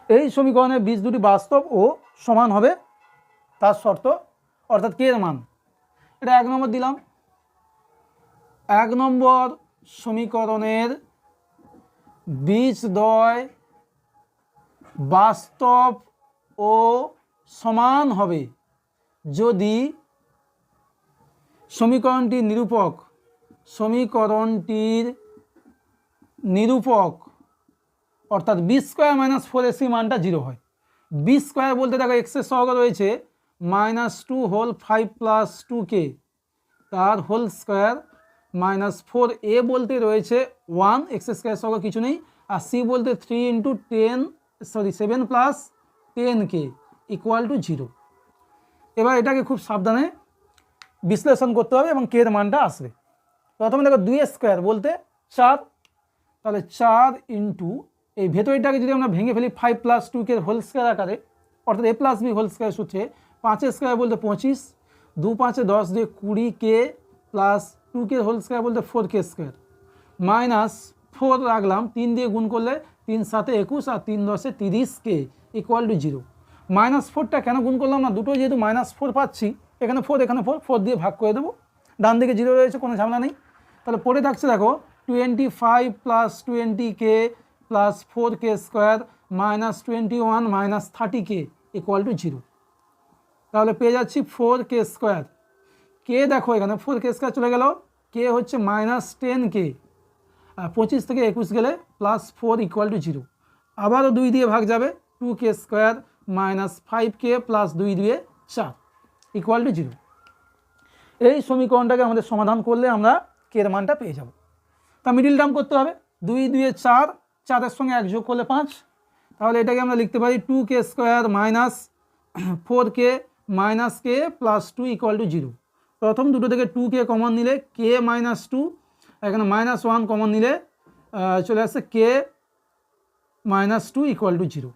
এই সমীকরণের বীজ দুটি বাস্তব ও সমান হবে তার শর্ত, অর্থাৎ কে এর মান। এটা 1 নম্বর দিলাম। 1 নম্বর সমীকরণের বীজদ্বয় বাস্তব ও সমান হবে যদি সমীকরণটির নিরূপক অর্থাৎ b² মাইনাস 4ac মানটা 0 হয়। b² বলতে দেখো x এর সহগ রয়েছে মাইনাস 2 হোল 5 প্লাস 2k তার হোল স্কোয়ার মাইনাস 4a বলতে রয়েছে 1, x² সহগ কিছু নেই, আর c বলতে 3 into 7 plus 10k equal to 0। এবার এটাকে খুব সাবধানে বিশ্লেষণ করতে হবে এবং কে এর মানটা আসবে। প্রথমে দেখো 2² বলতে 4, তাহলে 4 ইন্টু এই ভেতরটাকে যদি আমরা ভেঙে ফেলি 5 প্লাস 2k হোল স্কোয়ার আকারে, অর্থাৎ a plus B whole square সূত্রে 5² বলতে 25, 2 5 10 দিয়ে 20k plus 2k whole square বলতে 4k² মাইনাস 4 রাখলাম, 3 দিয়ে গুণ করলে 3 7 21 আর 3 10 30k ইকুয়াল টু 0। মাইনাস 4টা কেন গুণ করলাম না, দুটো যেহেতু -4 পাচ্ছি, এখানে 4 এখানে 4 দিয়ে ভাগ করে দেবো, ডান দিকে 0 রয়েছে, কোনো ঝামেলা নেই। তাহলে পড়ে থাকছে দেখো 25 plus 20k plus 4k² minus 21 minus 30k equal to 0। তাহলে পেয়ে যাচ্ছি 4k²। কে দেখো এখানে 4k² চলে গেল, কে হচ্ছে মাইনাস 10k, আর 25 থেকে 21 গেলে প্লাস 4 ইকুয়াল টু 0। আবারও 2 দিয়ে ভাগ যাবে, 2k² minus 5k plus 2 2 4 equal to 0। এই সমীকরণটাকে আমাদের সমাধান করলে আমরা কে এর মানটা পেয়ে যাব। তা মিডিল টার্ম করতে হবে, 2 2 4 4-এর সঙ্গে 1 যোগ করলে 5, তাহলে এটাকে আমরা লিখতে পারি 2k² minus 4k minus k plus 2 equal to 0। প্রথম দুটো থেকে 2k কমন নিলে k মাইনাস 2, এখানে মাইনাস 1 কমন নিলে চলে আসছে k মাইনাস 2 ইকুয়াল টু 0।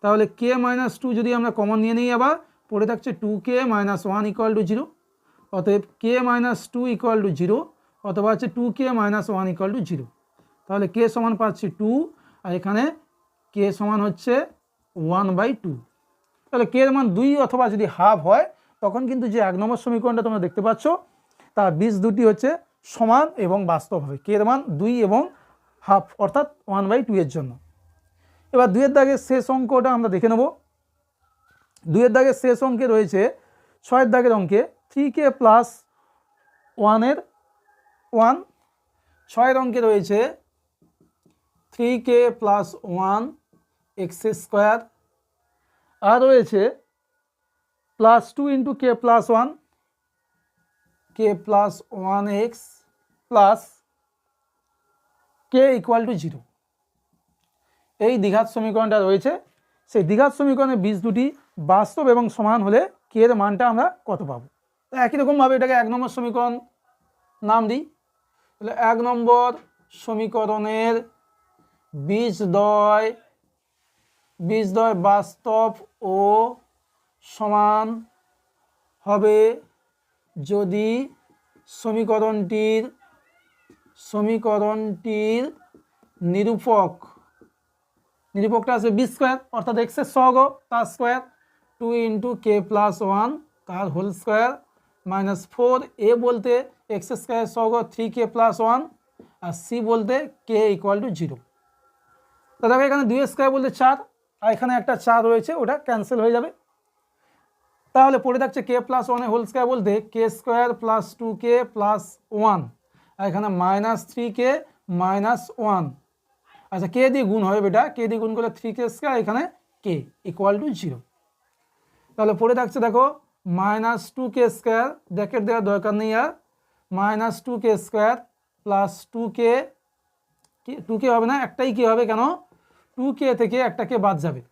তাহলে k মাইনাস 2 যদি আমরা কমন নিয়ে নিই আবার পড়ে থাকছে 2k মাইনাস 1 ইকুয়াল টু 0, অতএব k মাইনাস 2 ইকুয়াল টু 0 অথবা হচ্ছে 2k মাইনাস 1 ইকুয়াল টু 0। তাহলে k সমান পাচ্ছি 2 আর এখানে k সমান হচ্ছে 1/2। তাহলে k এর মান 2 অথবা যদি হাফ হয় তখন কিন্তু যে 1 নম্বর সমীকরণটা তোমরা দেখতে পাচ্ছ তার বীজ দুটি হচ্ছে সমান এবং বাস্তব হবে। k এর মান 2 এবং হাফ অর্থাৎ 1/2 এর জন্য। এবার 2 এর দাগের শেষ অঙ্কটা আমরা দেখে নেব। 2 এর দাগের শেষ অঙ্কে রয়েছে 6 এর দাগের অঙ্কে 3k প্লাস 1 6 এর অঙ্কে রয়েছে 3k প্লাস 1 x² আর রয়েছে plus 2 into k plus 1 k plus 1x plus k equal to 0। এই দ্বিঘাত সমীকরণটা রয়েছে, সেই দ্বিঘাত সমীকরণের বীজ দুটি বাস্তব এবং সমান হলে k এর মানটা আমরা কত পাবো। একই রকমভাবে এটাকে 1 নম্বর সমীকরণ নাম দিই। তাহলে 1 নম্বর সমীকরণের বীজদ্বয় বাস্তব ও সমান হবে যদি সমীকরণটির নিরূপকটা আছে b² অর্থাৎ x এর সহগ তার স্কোয়ার 2 ইন্টু k প্লাস 1 তার হোল স্কোয়ার মাইনাস 4a বলতে x² সহগ 3k প্লাস 1 আর c বলতে k ইকুয়াল টু 0। তো দেখো এখানে 2² বলতে 4 আর এখানে একটা 4 রয়েছে ওটা ক্যান্সেল হয়ে যাবে। তাহলে পড়ে থাকছে k প্লাস 1 এর হোল স্কোয়ার বলতে k² প্লাস 2k প্লাস 1 আর এখানে মাইনাস 3k মাইনাস 1। আচ্ছা k দিয়ে গুণ হবে বেটা, k দিয়ে গুণ করলে 3k² এখানে k ইকুয়াল টু 0। তাহলে পড়ে থাকছে দেখো মাইনাস 2k² ব্র্যাকেট দেওয়ার দরকার নেই আর মাইনাস 2k² প্লাস 2k হবে না, একটাই k হবে, কেন 2k থেকে একটা k বাদ যাবে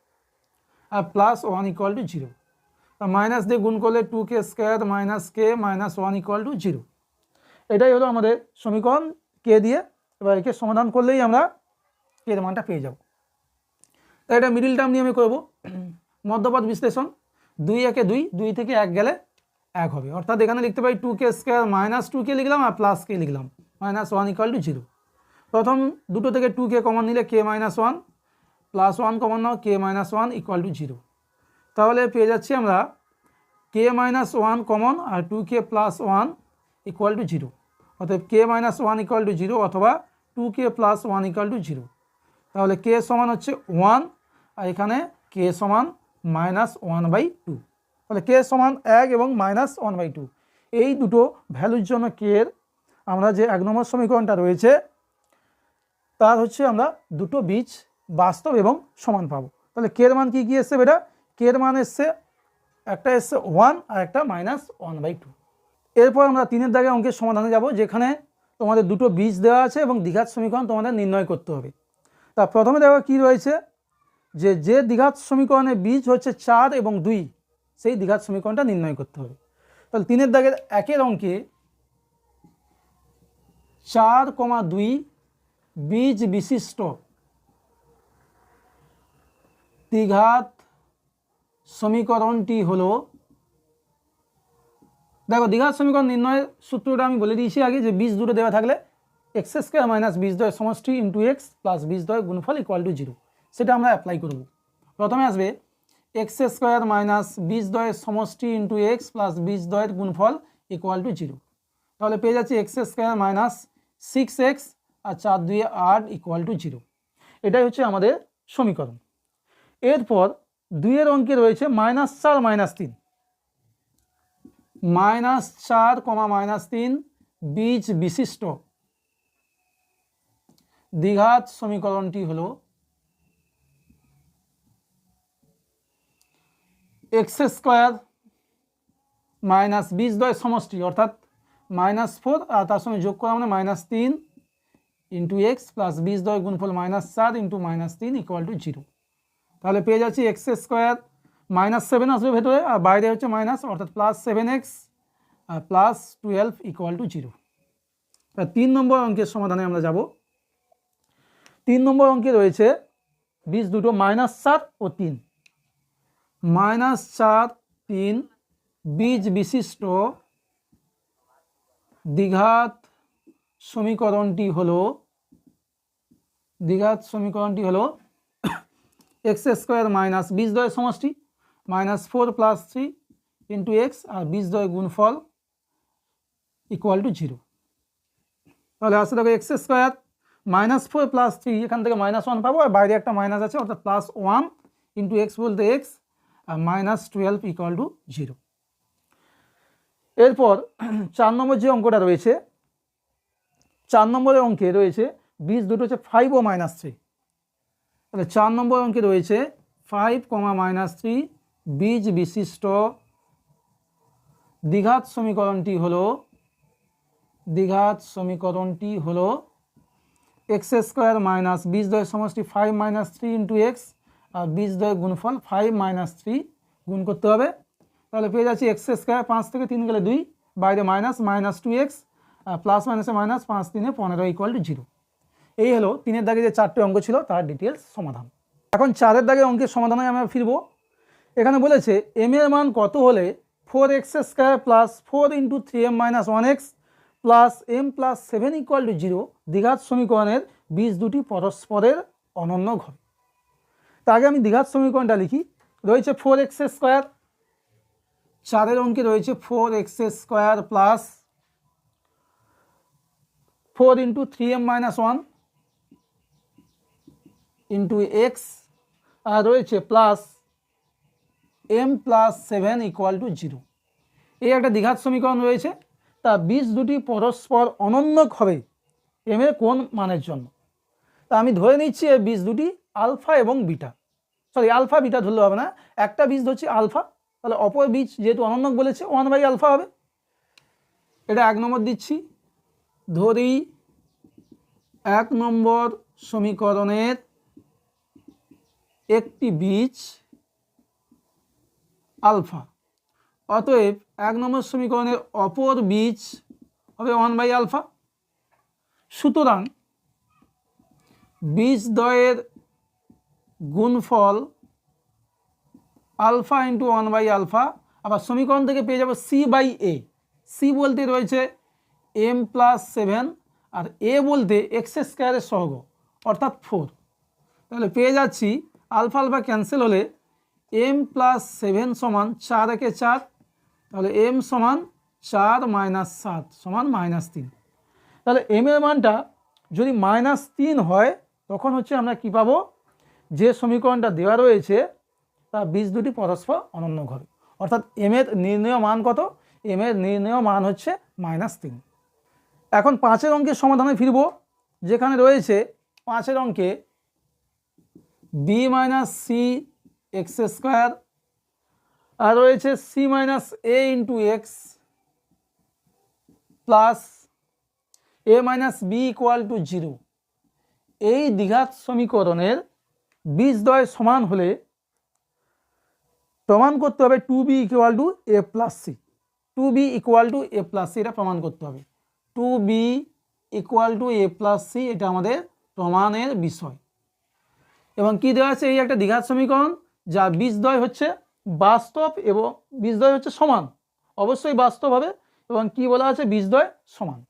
আর প্লাস 1 ইকুয়াল টু 0। তা মাইনাস দিয়ে গুণ করলে 2k² minus k minus 1 equal to 0। এটাই হলো আমাদের সমীকরণ k দিয়ে। এবার একে সমাধান করলেই আমরা k এর মানটা পেয়ে যাব। তাই এটা মিডিল টার্ম নিয়ে আমি করব মধ্যপদ বিশ্লেষণ। 2 একে 2, 2 থেকে 1 গেলে 1 হবে, অর্থাৎ এখানে লিখতে পারি 2k² মাইনাস 2k লিখলাম আর প্লাস k লিখলাম মাইনাস 1 ইকুয়াল টু 0। প্রথম দুটো থেকে 2k কমন নিলে k মাইনাস 1 প্লাস 1 কমন নাও k মাইনাস 1 ইকুয়াল টু 0। তাহলে পেয়ে যাচ্ছি আমরা k মাইনাস 1 কমন আর 2k প্লাস 1 ইকুয়াল টু 0, অতএব k মাইনাস 1 ইকুয়াল টু 0 অথবা 2k প্লাস 1 ইকুয়াল টু 0। তাহলে k সমান হচ্ছে 1 আর এখানে k সমান মাইনাস 1/2। তাহলে k সমান 1 এবং মাইনাস 1/2 এই দুটো ভ্যালুর জন্য k এর আমরা যে 1 নম্বর সমীকরণটা রয়েছে তার হচ্ছে আমরা দুটো বীজ বাস্তব এবং সমান পাবো। তাহলে k এর মান কি এসছে বেটা, k এর মান এসছে একটা এসছে 1 আর একটা মাইনাস 1/2। এরপর আমরা 3-এর দাগে অঙ্কের সমাধানে যাব, যেখানে তোমাদের দুটো বীজ দেওয়া আছে এবং দ্বিঘাত সমীকরণ তোমাদের নির্ণয় করতে হবে। তা প্রথমে দেখো কি রয়েছে, যে দ্বিঘাত সমীকরণের বীজ হচ্ছে 4 এবং 2 সেই দ্বিঘাত সমীকরণটা নির্ণয় করতে হবে। তাহলে 3-এর দাগের 1-এর অঙ্কে 4,2 বীজ বিশিষ্ট দ্বিঘাত সমীকরণটি হলো, দেখো দ্বিঘাত সমীকরণ নির্ণয়ের সূত্রটা আমি বলে দিয়েছি আগে, যে বীজ দুটো দেওয়া থাকলে x² মাইনাস বীজদ্বয় সমষ্টি ইন্টু x প্লাস বীজদ্বয় গুণফল ইকুয়াল টু 0, সেটা আমরা অ্যাপ্লাই করব। প্রথমে আসবে x² মাইনাস বীজদ্বয়ের সমষ্টি ইন্টু x প্লাস বীজদ্বয়ের গুণফল ইকুয়াল টু 0। তাহলে পেয়ে যাচ্ছি x² minus 6x R 4 2 8 equal to 0। এটাই হচ্ছে আমাদের সমীকরণ। এরপর 2-এর অঙ্কে রয়েছে -4 -3 -4, বীজ বিশিষ্ট দ্বিঘাত সমীকরণটি হলো x² মাইনাস বীজদ্বয় সমষ্টি অর্থাৎ -4 আর তার সঙ্গে যোগ করা মানে -3 ইন্টু এক্স প্লাস 20 গুণফল -4 ইন্টু -3 ইকুয়াল টু 0। তাহলে পেয়ে যাচ্ছি এক্স স্কোয়ার -7 আসবে ভেতরে, আর বাইরে হচ্ছে মাইনাস, অর্থাৎ +7x আর +12 ইকুয়াল টু 0। 3 নম্বর অঙ্কের সমাধানে আমরা যাব। 3 নম্বর অঙ্কে রয়েছে বীজ দুটো -4 ও 3। -4 3 বীজ বিশিষ্ট দ্বিঘাত সমীকরণটি হলো এক্স স্কোয়ার মাইনাস বীজদ্বয়ের সমষ্টি -4 + 3 ইন্টু এক্স আর বীজদ্বয় গুণফল ইকুয়াল টু 0। তাহলে আসলে দেখো এক্স স্কোয়ার -4 + 3, এখান থেকে -1 পাবো, আর বাইরে একটা মাইনাস আছে, অর্থাৎ +1 ইন্টু এক্স বলতে এক্স আর -12 ইকুয়াল টু 0। এরপর 4 নম্বর যে অঙ্কটা রয়েছে, 4 নম্বরের অঙ্কে রয়েছে বীজ দুটো হচ্ছে 5 ও -3। তাহলে 4 নম্বর অঙ্কে রয়েছে 5, -3 বীজ বিশিষ্ট দ্বিঘাত সমীকরণটি হলো এক্স স্কোয়ার মাইনাস বীজদ্বয়ের সমষ্টি 5 - 3 ইন্টু এক্স আর বীজদ্বয় গুণফল 5 - 3 গুণ করতে হবে। তাহলে পেয়ে যাচ্ছি এক্স স্কোয়ার 5 থেকে 3 গেলে 2, বাইরে -2x আর প্লাস মাইনাসে মাইনাস, 5 3 15 ইকুয়াল টু 0। এই হলো 3-এর দাগে যে 4টে অঙ্ক ছিল তার ডিটেলস সমাধান। এখন 4-এর দাগে অঙ্কের সমাধানে আমরা ফিরবো। এখানে বলেছে এম এর মান কত হলে 4x square plus 4 into 3m - 1x plus m plus 7 equal to 0 দ্বিঘাত সমীকরণের বীজ দুটি পরস্পরের অনন্য হবে। তার আগে আমি দ্বিঘাত সমীকরণটা লিখি। রয়েছে 4x স্কোয়ার, 4-এর অঙ্কে রয়েছে 4x square plus 4 into 3m - 1 into x আর রয়েছে plus m plus 7 equal to 0। এই একটা দ্বিঘাত সমীকরণ রয়েছে, তা বীজ দুটি পরস্পর অনন্যক হবে m এর কোন মানের জন্য। তা আমি ধরে নিচ্ছি এই বীজ দুটি আলফা এবং বিটা, আলফা বিটা ধরলে হবে না, একটা বীজ ধরছি আলফা, তাহলে অপর বীজ যেহেতু অনন্যক বলেছে 1/α হবে। এটা 1 নম্বর দিচ্ছি। ধরি 1 নম্বর সমীকরণের একটি বীজ আলফা, অতএব 1 নম্বর সমীকরণের অপর বীজ হবে 1/α। সুতরাং বীজদ্বয়ের গুণফল আলফা ইন্টু 1/α, আবার সমীকরণ থেকে পেয়ে যাব c/a। c বলতে রয়েছে m প্লাস 7 আর a বলতে এক্স স্কোয়ারের সহগ অর্থাৎ 4। তাহলে পেয়ে যাচ্ছি আলফা আলফা ক্যান্সেল হলে m প্লাস 7 সমান 4 একে 4, তাহলে m সমান 4 - 7 সমান -3। তাহলে m এর মানটা যদি -3 হয় তখন হচ্ছে আমরা কি পাবো, যে সমীকরণটা দেওয়া রয়েছে তা বীজ দুটি পরস্পর অনন্য হবে, অর্থাৎ m এর নির্ণেয় মান কত, m এর নির্ণেয় মান হচ্ছে -3। এখন 5-এর অঙ্কের সমাধানে ফিরব, যেখানে রয়েছে 5-এর অঙ্কে b - c x স্কোয়ার আর রয়েছে c - a into X plus a - b equal to 0। এই দ্বিঘাত সমীকরণের বীজদ্বয় সমান হলে প্রমাণ করতে হবে 2b equal two a plus c। 2b equal two a plus c এটা প্রমাণ করতে হবে। 2b equal two a plus c এটা আমাদের প্রমাণের বিষয়। এবং কি দেওয়া আছে, এই একটা দ্বিঘাত সমীকরণ যা বীজদ্বয় হচ্ছে বাস্তব এবং বীজদ্বয় হচ্ছে সমান, অবশ্যই বাস্তব হবে, এবং কি বলা আছে বীজদ্বয় সমান।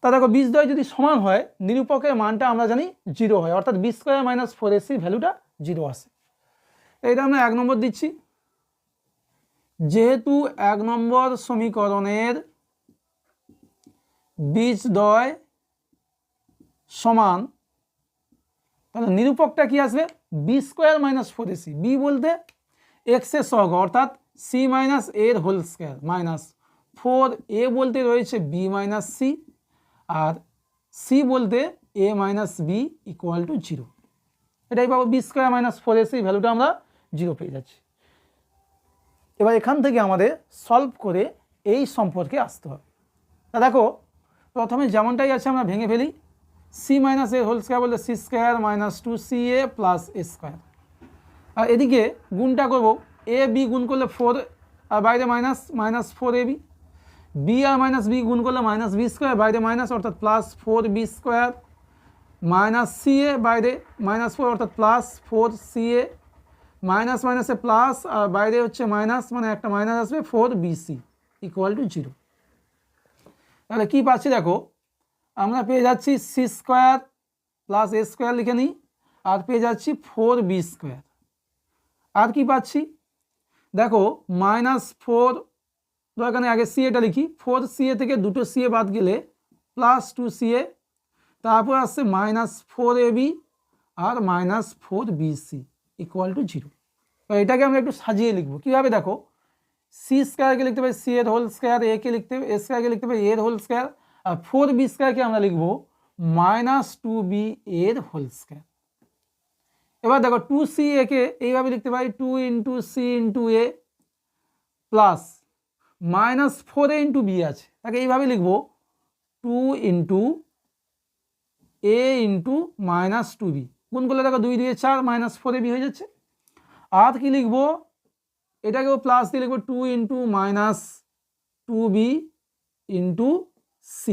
তা দেখো বীজদ্বয় যদি সমান হয় নিরূপকের মানটা আমরা জানি 0 হয়, অর্থাৎ b² - 4ac ভ্যালুটা 0 আসে। এইটা আমরা 1 নম্বর দিচ্ছি। যেহেতু 1 নম্বর সমীকরণের বীজদ্বয় সমান, তাহলে নিরূপকটা কি আসবে b² - 4ac। b বলতে x এর সহগ অর্থাৎ c - a এর হোল স্কয়ার মাইনাস 4a বলতে রয়েছে b - c আর c বলতে a - b ইকুয়াল টু 0। এটাই পাবো b² - 4ac ভ্যালুটা আমরা 0 পেয়ে যাচ্ছি। এবার এখান থেকে আমাদের সলভ করে এই সম্পর্কে আসতে হবে। তা দেখো প্রথমে যেমনটাই আছে আমরা ভেঙে ফেলি। C minus a whole square বলতে c square minus two c a plus a square. আর এদিকে গুণটা করবো, এ বি গুণ করলে 4 আর বাইরে মাইনাস, মাইনাস 4ab, বি আর মাইনাস বি গুণ করলে মাইনাস বি স্কোয়ার, বাইরে মাইনাস অর্থাৎ plus 4b square, minus c a বাইরে মাইনাস 4 অর্থাৎ প্লাস 4ca, মাইনাস মাইনাসে প্লাস আর বাইরে হচ্ছে মাইনাস, মানে একটা মাইনাস আসবে 4bc ইকুয়াল টু 0। তাহলে কী পাচ্ছি দেখো, আমরা পেয়ে যাচ্ছি C square plus a square লিখে নিই, আর পেয়ে যাচ্ছি 4b স্কোয়ার। আর কি পাচ্ছি দেখো, -4, দরকার নেই আগে সি এটা লিখি, 4ca থেকে দুটো ca বাদ গেলে প্লাস 2ca, তারপর আসছে -4ab R -4bc equal to 0। এটাকে আমরা একটু সাজিয়ে লিখবো কীভাবে দেখো, সি স্কোয়ারকে লিখতে পারি সি এর হোল স্কোয়ার, একে লিখতে এ স্কোয়ারকে লিখতে পারি এর হোল স্কোয়ার, আর 4b স্কোয়ারকে আমরা লিখবো -2b এর হোল স্কোয়ার। এবার দেখো 2c একে এইভাবে লিখতে পারি 2 × c × a plus -4a × b আছে, তাকে এইভাবে লিখবো 2 × a × -2b, গুণ করলে দেখো 2 2 4 -4ab হয়ে যাচ্ছে। আর কি লিখবো, এটাকেও প্লাস দিয়ে লিখবো 2 × -2b × c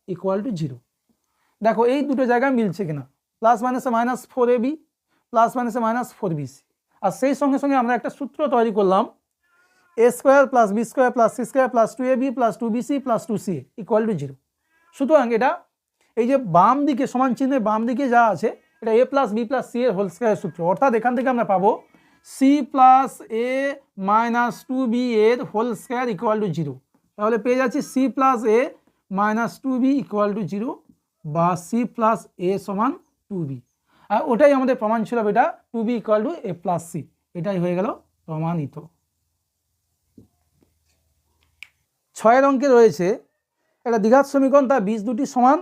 ইকুয়াল টু 0। দেখো এই দুটো জায়গায় মিলছে কিনা, প্লাস মাইনাসে -4ab প্লাস মাইনাসে -4bc। আর সেই সঙ্গে সঙ্গে আমরা একটা সূত্র তৈরি করলাম, a square plus B square plus C square plus 2ab plus 2bc plus 2ca equal to 0। সুতরাং এটা এই যে বাম দিকে সমান চিহ্নের বাম দিকে যা আছে এটা a plus B plus C এর হোল স্কোয়ার সূত্র, অর্থাৎ এখান থেকে আমরা পাবো C plus A minus 2b এর হোল স্কোয়ার ইকুয়াল টু 0। তাহলে পেয়ে যাচ্ছি C plus A minus 2b equal to 0 বা সি প্লাস এ সমান 2b। আর ওটাই আমাদের প্রমাণ ছিল, এটা 2b equal to A plus C, এটাই হয়ে গেল প্রমাণিত। 6 অঙ্কে রয়েছে একটা দ্বিঘাত সমীকরণ, তার বীজ দুটি সমান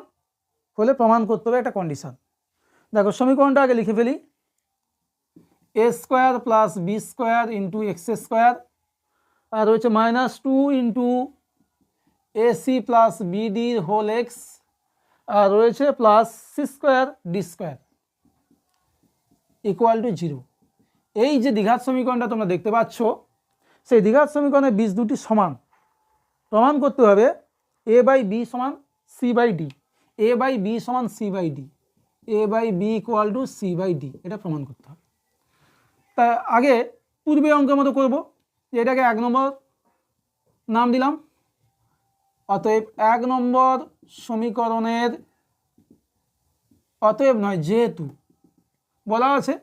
হলে প্রমাণ করতে হবে একটা কন্ডিশন। দেখো সমীকরণটা আগে লিখে ফেলি, a square plus B square into x square, আর রয়েছে -2 × এসি প্লাস বিডির হোল এক্স, আর রয়েছে plus C square d square equal to 0। এই যে দ্বিঘাত সমীকরণটা তোমরা দেখতে পাচ্ছ, সেই দ্বিঘাত সমীকরণের বীজ দুটি সমান প্রমাণ করতে হবে এ বাই বি সমান c by d, a by b সমান c by d, a by b equal to c by d, এটা প্রমাণ করতে হবে। তা আগে পূর্বে অঙ্কের মতো করব, যে এটাকে 1 নম্বর নাম দিলাম, অতএব 1 নম্বর সমীকরণের, অতএব নয় যেহেতু বলা আছে,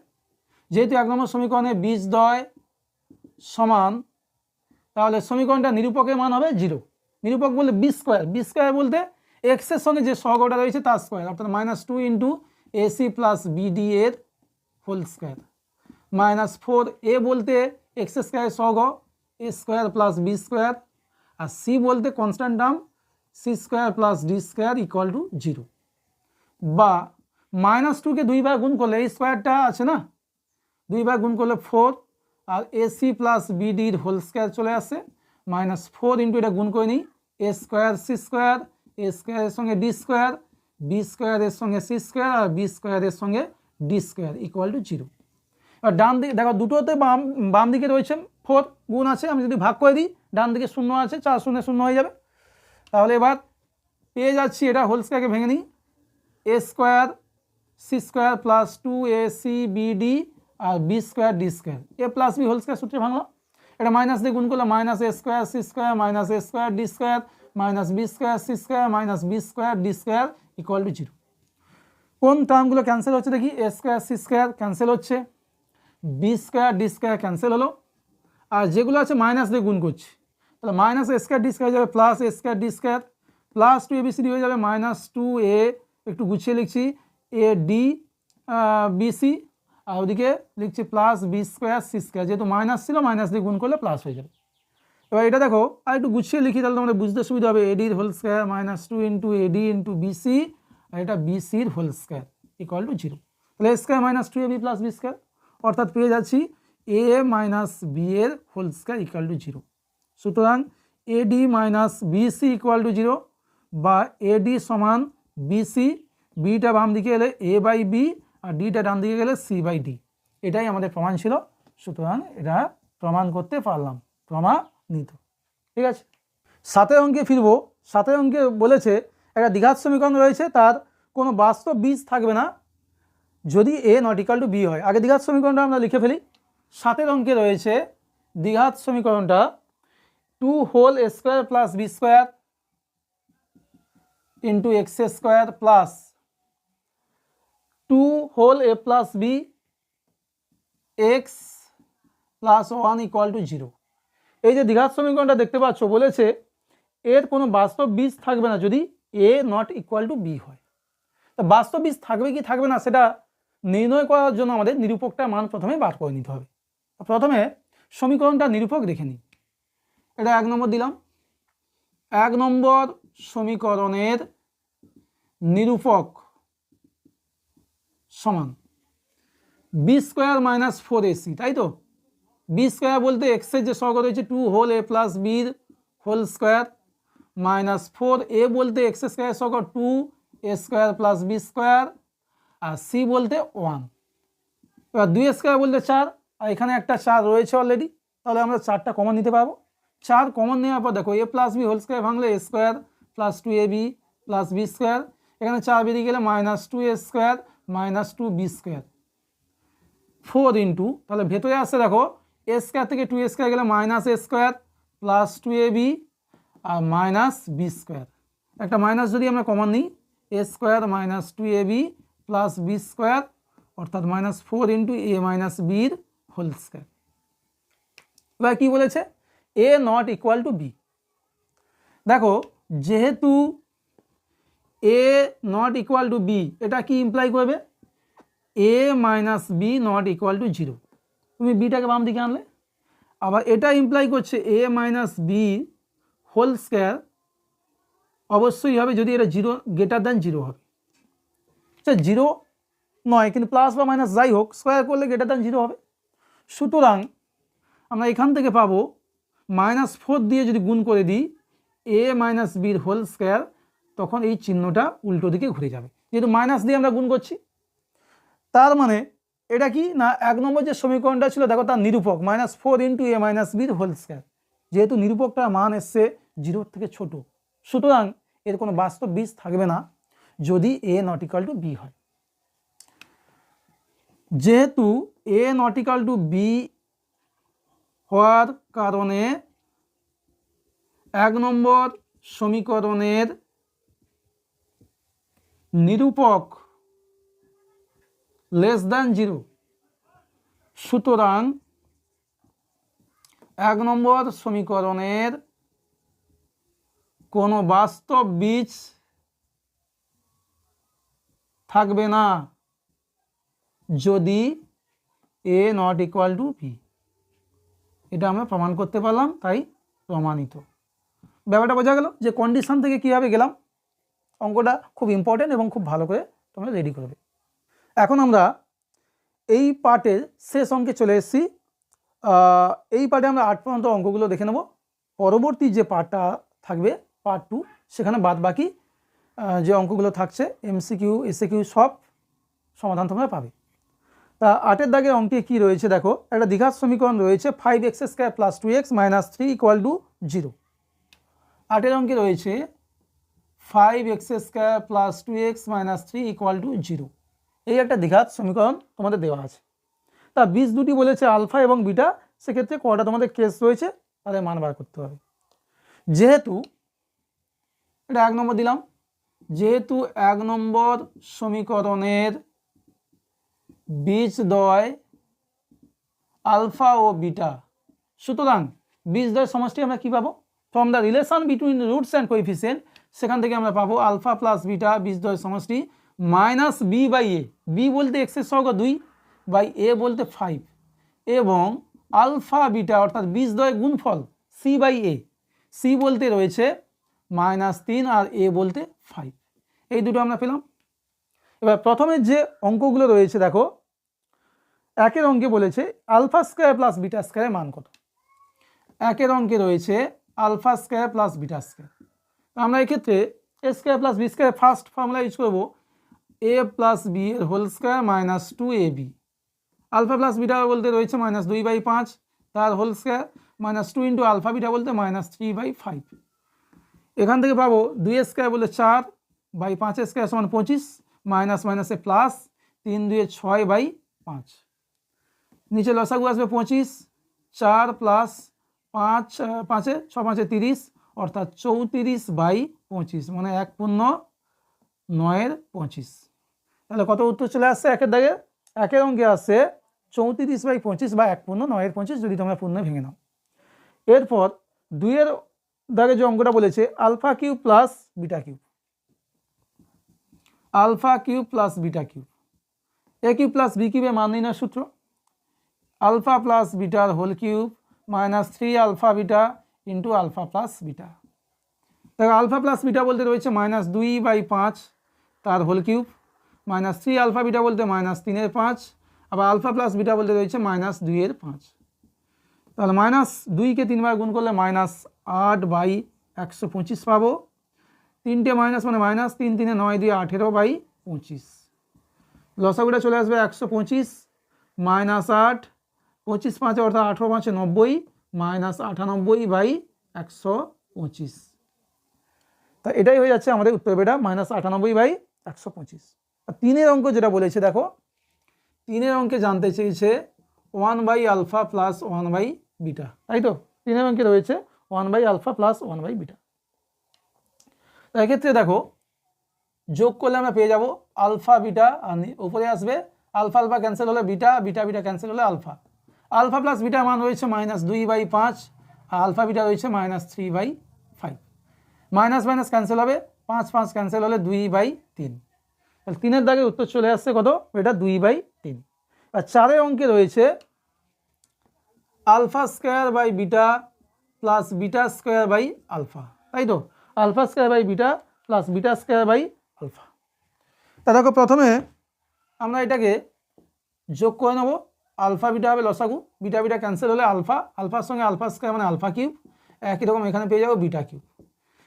যেহেতু 1 নম্বর সমীকরণের বীজদ্বয় সমান, তাহলে সমীকরণটা নিরূপকের মান হবে 0। নিরূপক বলতে বি স্কোয়ার, বি স্কোয়ার বলতে এক্সের সঙ্গে যে সহগটা রয়েছে তার স্কোয়ার, অর্থাৎ -2 × এসি প্লাস বিডি এর হোল স্কোয়ার, -4a বলতে এক্স স্কোয়ার সহগ A square plus B square, আর সি বলতে constant term C square plus D square equal to 0। বা -2কে 2 বার গুণ করলে এই স্কোয়ারটা আছে না, 2 বার গুণ করলে 4, আর এসি প্লাস বিডির হোল স্কোয়ার চলে আসে, -4 × এটা গুণ করে নিই এ স্কোয়ার সি স্কোয়ার, এ স্কোয়ারের সঙ্গে ডি স্কোয়ার, বি স্কোয়ারের সঙ্গে সি স্কোয়ার, আর বি স্কোয়ারের সঙ্গে ডি স্কোয়ার ইকুয়াল টু 0। এবার ডান দিকে দেখো দুটোতে বাম দিকে রয়েছে 4 গুণ আছে, আমি যদি ভাগ করে দিই ডান দিকে 0 আছে, 4 0 0 হয়ে যাবে। তাহলে এবার পেয়ে যাচ্ছি এটা হোল স্কোয়ারকে ভেঙে নিই, এ square C square plus 2ac bd আর b square d square, a plus B whole square সূত্রে ভাঙলাম। এটা মাইনাস দিয়ে গুণ করলে -a square C square minus A square d square minus B square C square minus B square d square equal to 0। কোন টার্মগুলো cancel হচ্ছে দেখি, a square C square cancel হচ্ছে, b square d square cancel হলো, আর যেগুলো আছে minus দিয়ে গুণ করছি, তাহলে -a স্কোয়ার ডি স্কোয়ার যাবে plus a square d square, plus 2abcd হয়ে যাবে -2a, একটু গুছিয়ে লিখছি এ ডি বিসি, আর ওদিকে লিখছি plus B square C square, যেহেতু মাইনাস ছিল মাইনাস দিয়ে গুণ করলে প্লাস হয়ে যাবে। এবার এটা দেখো আর একটু গুছিয়ে লিখি, তাহলে তোমাদের বুঝতে সুবিধা হবে, এডির হোল স্কোয়ার -2 × এডি × বিসি, আর এটা বিসির হোল স্কোয়ার ইকুয়াল টু 0। তাহলে A square -2ab plus B square, অর্থাৎ পেয়ে যাচ্ছি এ মাইনাস বি এর হোল স্কোয়ার ইকুয়াল টু 0। সুতরাং AD minus BC equal to 0 বা এডি সমান বিসি, বিটা বাম দিকে গেলে এ বাই বি আর ডিটা ডান দিকে গেলে সি বাই ডি। এটাই আমাদের প্রমাণ ছিল, সুতরাং এটা প্রমাণ করতে পারলাম, প্রমাণিত। ঠিক আছে, 7 অঙ্কে ফিরবো। 7 অঙ্কে বলেছে একটা দ্বিঘাত সমীকরণ রয়েছে, তার কোনো বাস্তব বীজ থাকবে না যদি এ নট ইকাল টু বি হয়। আগে দ্বিঘাত সমীকরণটা আমরা লিখে ফেলি। 7 অঙ্কে রয়েছে দ্বিঘাত সমীকরণটা 2 whole A square plus B square into x square plus 2 whole A plus B X plus 1 equal to 0। এই যে দ্বিঘাত সমীকরণটা দেখতে পাচ্ছ, বলেছে এর কোনো বাস্তব বীজ থাকবে না যদি এ নট ইকুয়াল টু বি হয়। তা বাস্তব বীজ থাকবে কি থাকবে না সেটা নির্ণয় করার জন্য আমাদের নিরূপকটার মান প্রথমে বার করে নিতে হবে। প্রথমে সমীকরণটা নিরূপক দেখে নিই। এটা 1 নম্বর দিলাম। 1 নম্বর সমীকরণের নিরূপক সমান বি স্কোয়ার মাইনাস 4ac, তাই তো? বি স্কোয়ার বলতে এক্সের যে সহগ রয়েছে 2 হোল এ প্লাস বির হোল স্কোয়ার মাইনাস 4a বলতে এক্স স্কোয়ার সহগ 2 এ স্কোয়ার প্লাস বি স্কোয়ার আর সি বলতে 1। এবার 2 স্কোয়ার বলতে 4 আর এখানে একটা 4 রয়েছে অলরেডি, তাহলে আমরা 4টা কমন নিতে পারবো। 4 কমন নেওয়ার পর দেখো A plus B whole square ভাঙলে A square plus 2ab plus B square, এখানে 4 বেরিয়ে গেলে minus 2a square minus 2b square 4 into, তাহলে ভেতরে আসছে দেখো এ স্কোয়ার থেকে 2a স্কোয়ার গেলে মাইনাস এ স্কোয়ার প্লাস 2ab আর মাইনাস বি স্কোয়ার। একটা মাইনাস যদি আমরা কমন নিই, এ square minus 2ab plus B square অর্থাৎ মাইনাস 4 ইন্টু এ মাইনাস বির হোল স্কোয়ার। এবার কী বলেছে? A not equal to B. দেখো যেহেতু A not equal to B, এটা কি ইমপ্লাই করবে? A minus B not equal to 0। তুমি বিটাকে বাম দিকে আনলে, আবার এটা ইমপ্লাই করছে এ মাইনাস বি হোল স্কোয়ার অবশ্যই হবে যদি এটা 0 গ্রেটার দ্যান 0 হবে। আচ্ছা 0 নয়, কিন্তু প্লাস বা মাইনাস যাই হোক স্কোয়ার করলে গ্রেটার দ্যান 0 হবে। সুতরাং আমরা এখান থেকে পাবো -4 দিয়ে যদি গুণ করে দিই এ মাইনাস বির হোল স্কোয়ার, তখন এই চিহ্নটা উল্টো দিকে ঘুরে যাবে, যেহেতু মাইনাস দিয়ে আমরা গুণ করছি। তার মানে এটা কি না, 1 নম্বর যে সমীকরণটা ছিল দেখো তার নিরূপক -4 ইন্টু এ মাইনাস বির হোল স্কোয়ার, যেহেতু নিরূপকটার মান এসছে 0 থেকে ছোট, সুতরাং এর কোনো বাস্তব বীজ থাকবে না যদি এ নট ইকুয়াল টু বি হয়। যেহেতু A not equal to B হওয়ার কারণে 1 নম্বর সমীকরণের নিরূপক লেস দ্যান 0, সুতরাং 1 নম্বর সমীকরণের কোনো বাস্তব বীজ থাকবে না যদি এ নট ইকুয়াল টু বি। এটা আমরা প্রমাণ করতে পারলাম, তাই প্রমাণিত। ব্যাপারটা বোঝা গেল যে কন্ডিশন থেকে কীভাবে গেলাম। অঙ্কটা খুব ইম্পর্টেন্ট এবং খুব ভালো করে তোমরা রেডি করবে। এখন আমরা এই পার্টের শেষ অঙ্কে চলে এসেছি। এই পার্টে আমরা 8 পর্যন্ত অঙ্কগুলো দেখে নেব। পরবর্তী যে পার্টটা থাকবে পার্ট 2, সেখানে বাদ বাকি যে অঙ্কগুলো থাকছে এমসিকিউ এসএকিউ সব সমাধান তোমরা পাবে। তা 8 দাগের অঙ্কে কি রয়েছে দেখো, একটা দ্বিঘাত সমীকরণ রয়েছে 5x square plus 2x minus 3 equal to 0। 8 অঙ্কে রয়েছে 5x square plus 2x minus 3 equal to 0। এই একটা দ্বিঘাত সমীকরণ তোমাদের দেওয়া আছে। তা বীজ দুটি বলেছে আলফা এবং বিটা, সেক্ষেত্রে কটা তোমাদের কেস রয়েছে তাদের মান বার করতে হবে। যেহেতু এটা 1 নম্বর দিলাম, যেহেতু 1 নম্বর সমীকরণের বীজদ্বয় আলফা ও বিটা, সুতরাং বীজদ্বয় সমষ্টি আমরা কি পাবো? From the relation between roots and coefficient, সেখান থেকে আমরা পাবো আলফা প্লাস বিটা বীজদ্বয় সমষ্টি minus B by A, B বলতে এক্সের সহগ 2 বাই এ বলতে 5, এবং আলফা বিটা অর্থাৎ বীজদ্বয় গুণফল সি বাই এ, সি বলতে রয়েছে -3 আর এ বলতে 5। এই দুটো আমরা পেলাম। এবার প্রথমে যে অঙ্কগুলো রয়েছে দেখো, 1 অঙ্কে বলেছে আলফা স্কোয়ার প্লাস বিটা স্কোয়ারের মান কত। 1 অঙ্কে রয়েছে alpha square plus beta square. আমরা এক্ষেত্রে A square plus B square first formula use করবো। এ প্লাস বি এর whole square minus 2ab, alpha plus beta বলতে রয়েছে -2/5 তার whole square minus 2 into alpha beta বলতে -3/5। এখান থেকে পাবো 2 স্কোয়ার বলে 4/5 স্কোয়ার সমান 25, মাইনাস মাইনাসে প্লাস 3 2 6/5, নিচে লসাগু আসবে 25, 4 প্লাস 5 5 6 5 30 অর্থাৎ 34/25 মানে 1/9 তাহলে কত উত্তর চলে আসছে একের দাগে? একের অঙ্কে আসছে 34/25 বা 1/9 যদি তোমরা পূর্ণ ভেঙে নাও। এরপর 2-এর দাগে যে অঙ্কটা বলেছে alpha cube plus beta cube, alpha cube plus beta cube, A cube plus B কিউবের মান নির্ণয়ের সূত্র আলফা প্লাস বিটার whole cube -3 alpha beta into alpha plus beta. দেখো আলফা প্লাস বিটা বলতে রয়েছে -2/5 তার হোল কিউব, -3 আলফা বিটা বলতে -3/5, আবার আলফা প্লাস বিটা বলতে রয়েছে -2/5। তাহলে -2কে 3 বার গুণ করলে -8/125 পাবো, 3টে মাইনাস মানে -3 3 9 দিয়ে 18/25, লসাগুটা চলে আসবে 125 -8 25 5 অর্থাৎ 18 5 90 -98/125। তা এটাই হয়ে যাচ্ছে আমাদের উত্তর বেটা -98/125। আর 3-এর অঙ্ক যেটা বলেছে দেখো 3-এর অঙ্কে জানতে চেয়েছে 1/α প্লাস 1/β, তাই তো 3-এর অঙ্কে রয়েছে 1/α প্লাস 1/β। এক্ষেত্রে দেখো যোগ করলে আমরা পেয়ে যাব আলফা বিটা, আর উপরে আসবে আলফা আলফা ক্যান্সেল হলে বিটা, বিটা বিটা ক্যান্সেল হলে আলফা। আলফা প্লাস বিটার মান রয়েছে -2/5 আর আলফা বিটা রয়েছে -3/5, মাইনাস মাইনাস ক্যান্সেল হবে, 5 5 ক্যান্সেল হলে 2/3। তাহলে 3-এর দাগে উত্তর চলে আসছে কত? এটা 2/3। আর 4-এর অঙ্কে রয়েছে alpha square by beta plus beta square by alpha, তাই তো alpha square by beta plus beta square by alpha. তা দেখো প্রথমে আমরা এটাকে যোগ করে নেব, আলফা বিটা হবে লসাগু, বিটা বিটা ক্যান্সেল হলে আলফা, আলফার সঙ্গে আলফা স্কোয়ার মানে আলফা কিউব, একই রকম এখানে পেয়ে যাবো বিটা কিউব।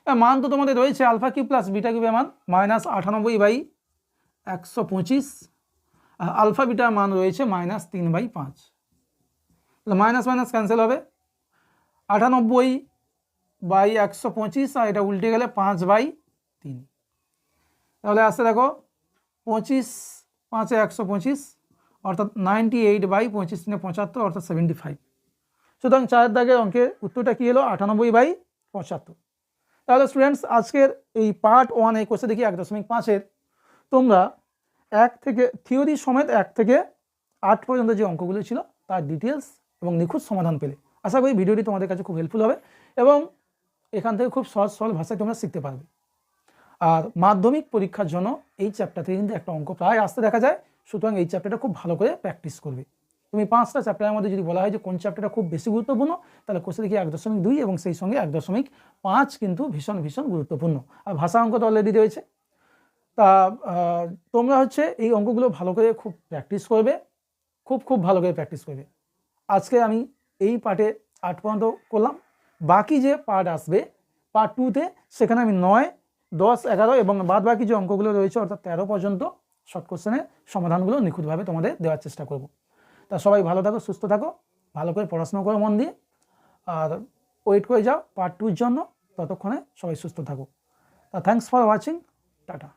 মান তো তোমাদের রয়েছে আলফা কিউব প্লাস বিটা কিউবের মান -98/125, আর আলফা বিটার মান রয়েছে -3/5। তাহলে মাইনাস মাইনাস ক্যান্সেল হবে, 98/125 আর এটা উল্টে গেলে 5/3। তাহলে আসতে দেখো 25 5 125 অর্থাৎ 98/25 75 অর্থাৎ 75। সুতরাং 4-এর দাগের অঙ্কের উত্তরটা কী হলো? 98/75। তাহলে স্টুডেন্টস আজকের এই পার্ট 1 এই কোর্সে দেখি 1.5-এর তোমরা 1 থেকে থিওরি সমেত 1 থেকে 8 পর্যন্ত যে অঙ্কগুলো ছিল তার ডিটেলস এবং নিখুঁত সমাধান পেলে। আশা করি ভিডিওটি তোমাদের কাছে খুব হেল্পফুল হবে এবং এখান থেকে খুব সহজ সরল ভাষায় তোমরা শিখতে পারবে। আর মাধ্যমিক পরীক্ষার জন্য এই চ্যাপ্টার থেকে কিন্তু একটা অঙ্ক প্রায় আসতে দেখা যায়, সুতরাং এই চ্যাপ্টারটা খুব ভালো করে প্র্যাকটিস করবে। তুমি 5টা চ্যাপ্টারের মধ্যে যদি বলা হয় যে কোন চ্যাপ্টারটা খুব বেশি গুরুত্বপূর্ণ, তাহলে কোর্সে দেখি 1.2 এবং সেই সঙ্গে 1.5 কিন্তু ভীষণ ভীষণ গুরুত্বপূর্ণ। আর ভাষা অঙ্ক তো অলরেডি রয়েছে। তা তোমরা হচ্ছে এই অঙ্কগুলো ভালো করে খুব প্র্যাকটিস করবে, খুব ভালো করে প্র্যাকটিস করবে। আজকে আমি এই পার্টে 8 পর্যন্ত করলাম, বাকি যে পার্ট আসবে পার্ট 2-তে সেখানে আমি 9 10 11 এবং বাদ বাকি যে অঙ্কগুলো রয়েছে অর্থাৎ 13 পর্যন্ত শর্ট কোশ্চেনের সমাধানগুলো নিখুঁতভাবে তোমাদের দেওয়ার চেষ্টা করব। তা সবাই ভালো থাকো, সুস্থ থাকো, ভালো করে পড়াশোনা করো মন দিয়ে, আর ওয়েট করে যাও পার্ট 2-র জন্য। ততক্ষণে সবাই সুস্থ থাকো। তা থ্যাঙ্কস ফর ওয়াচিং, টাটা।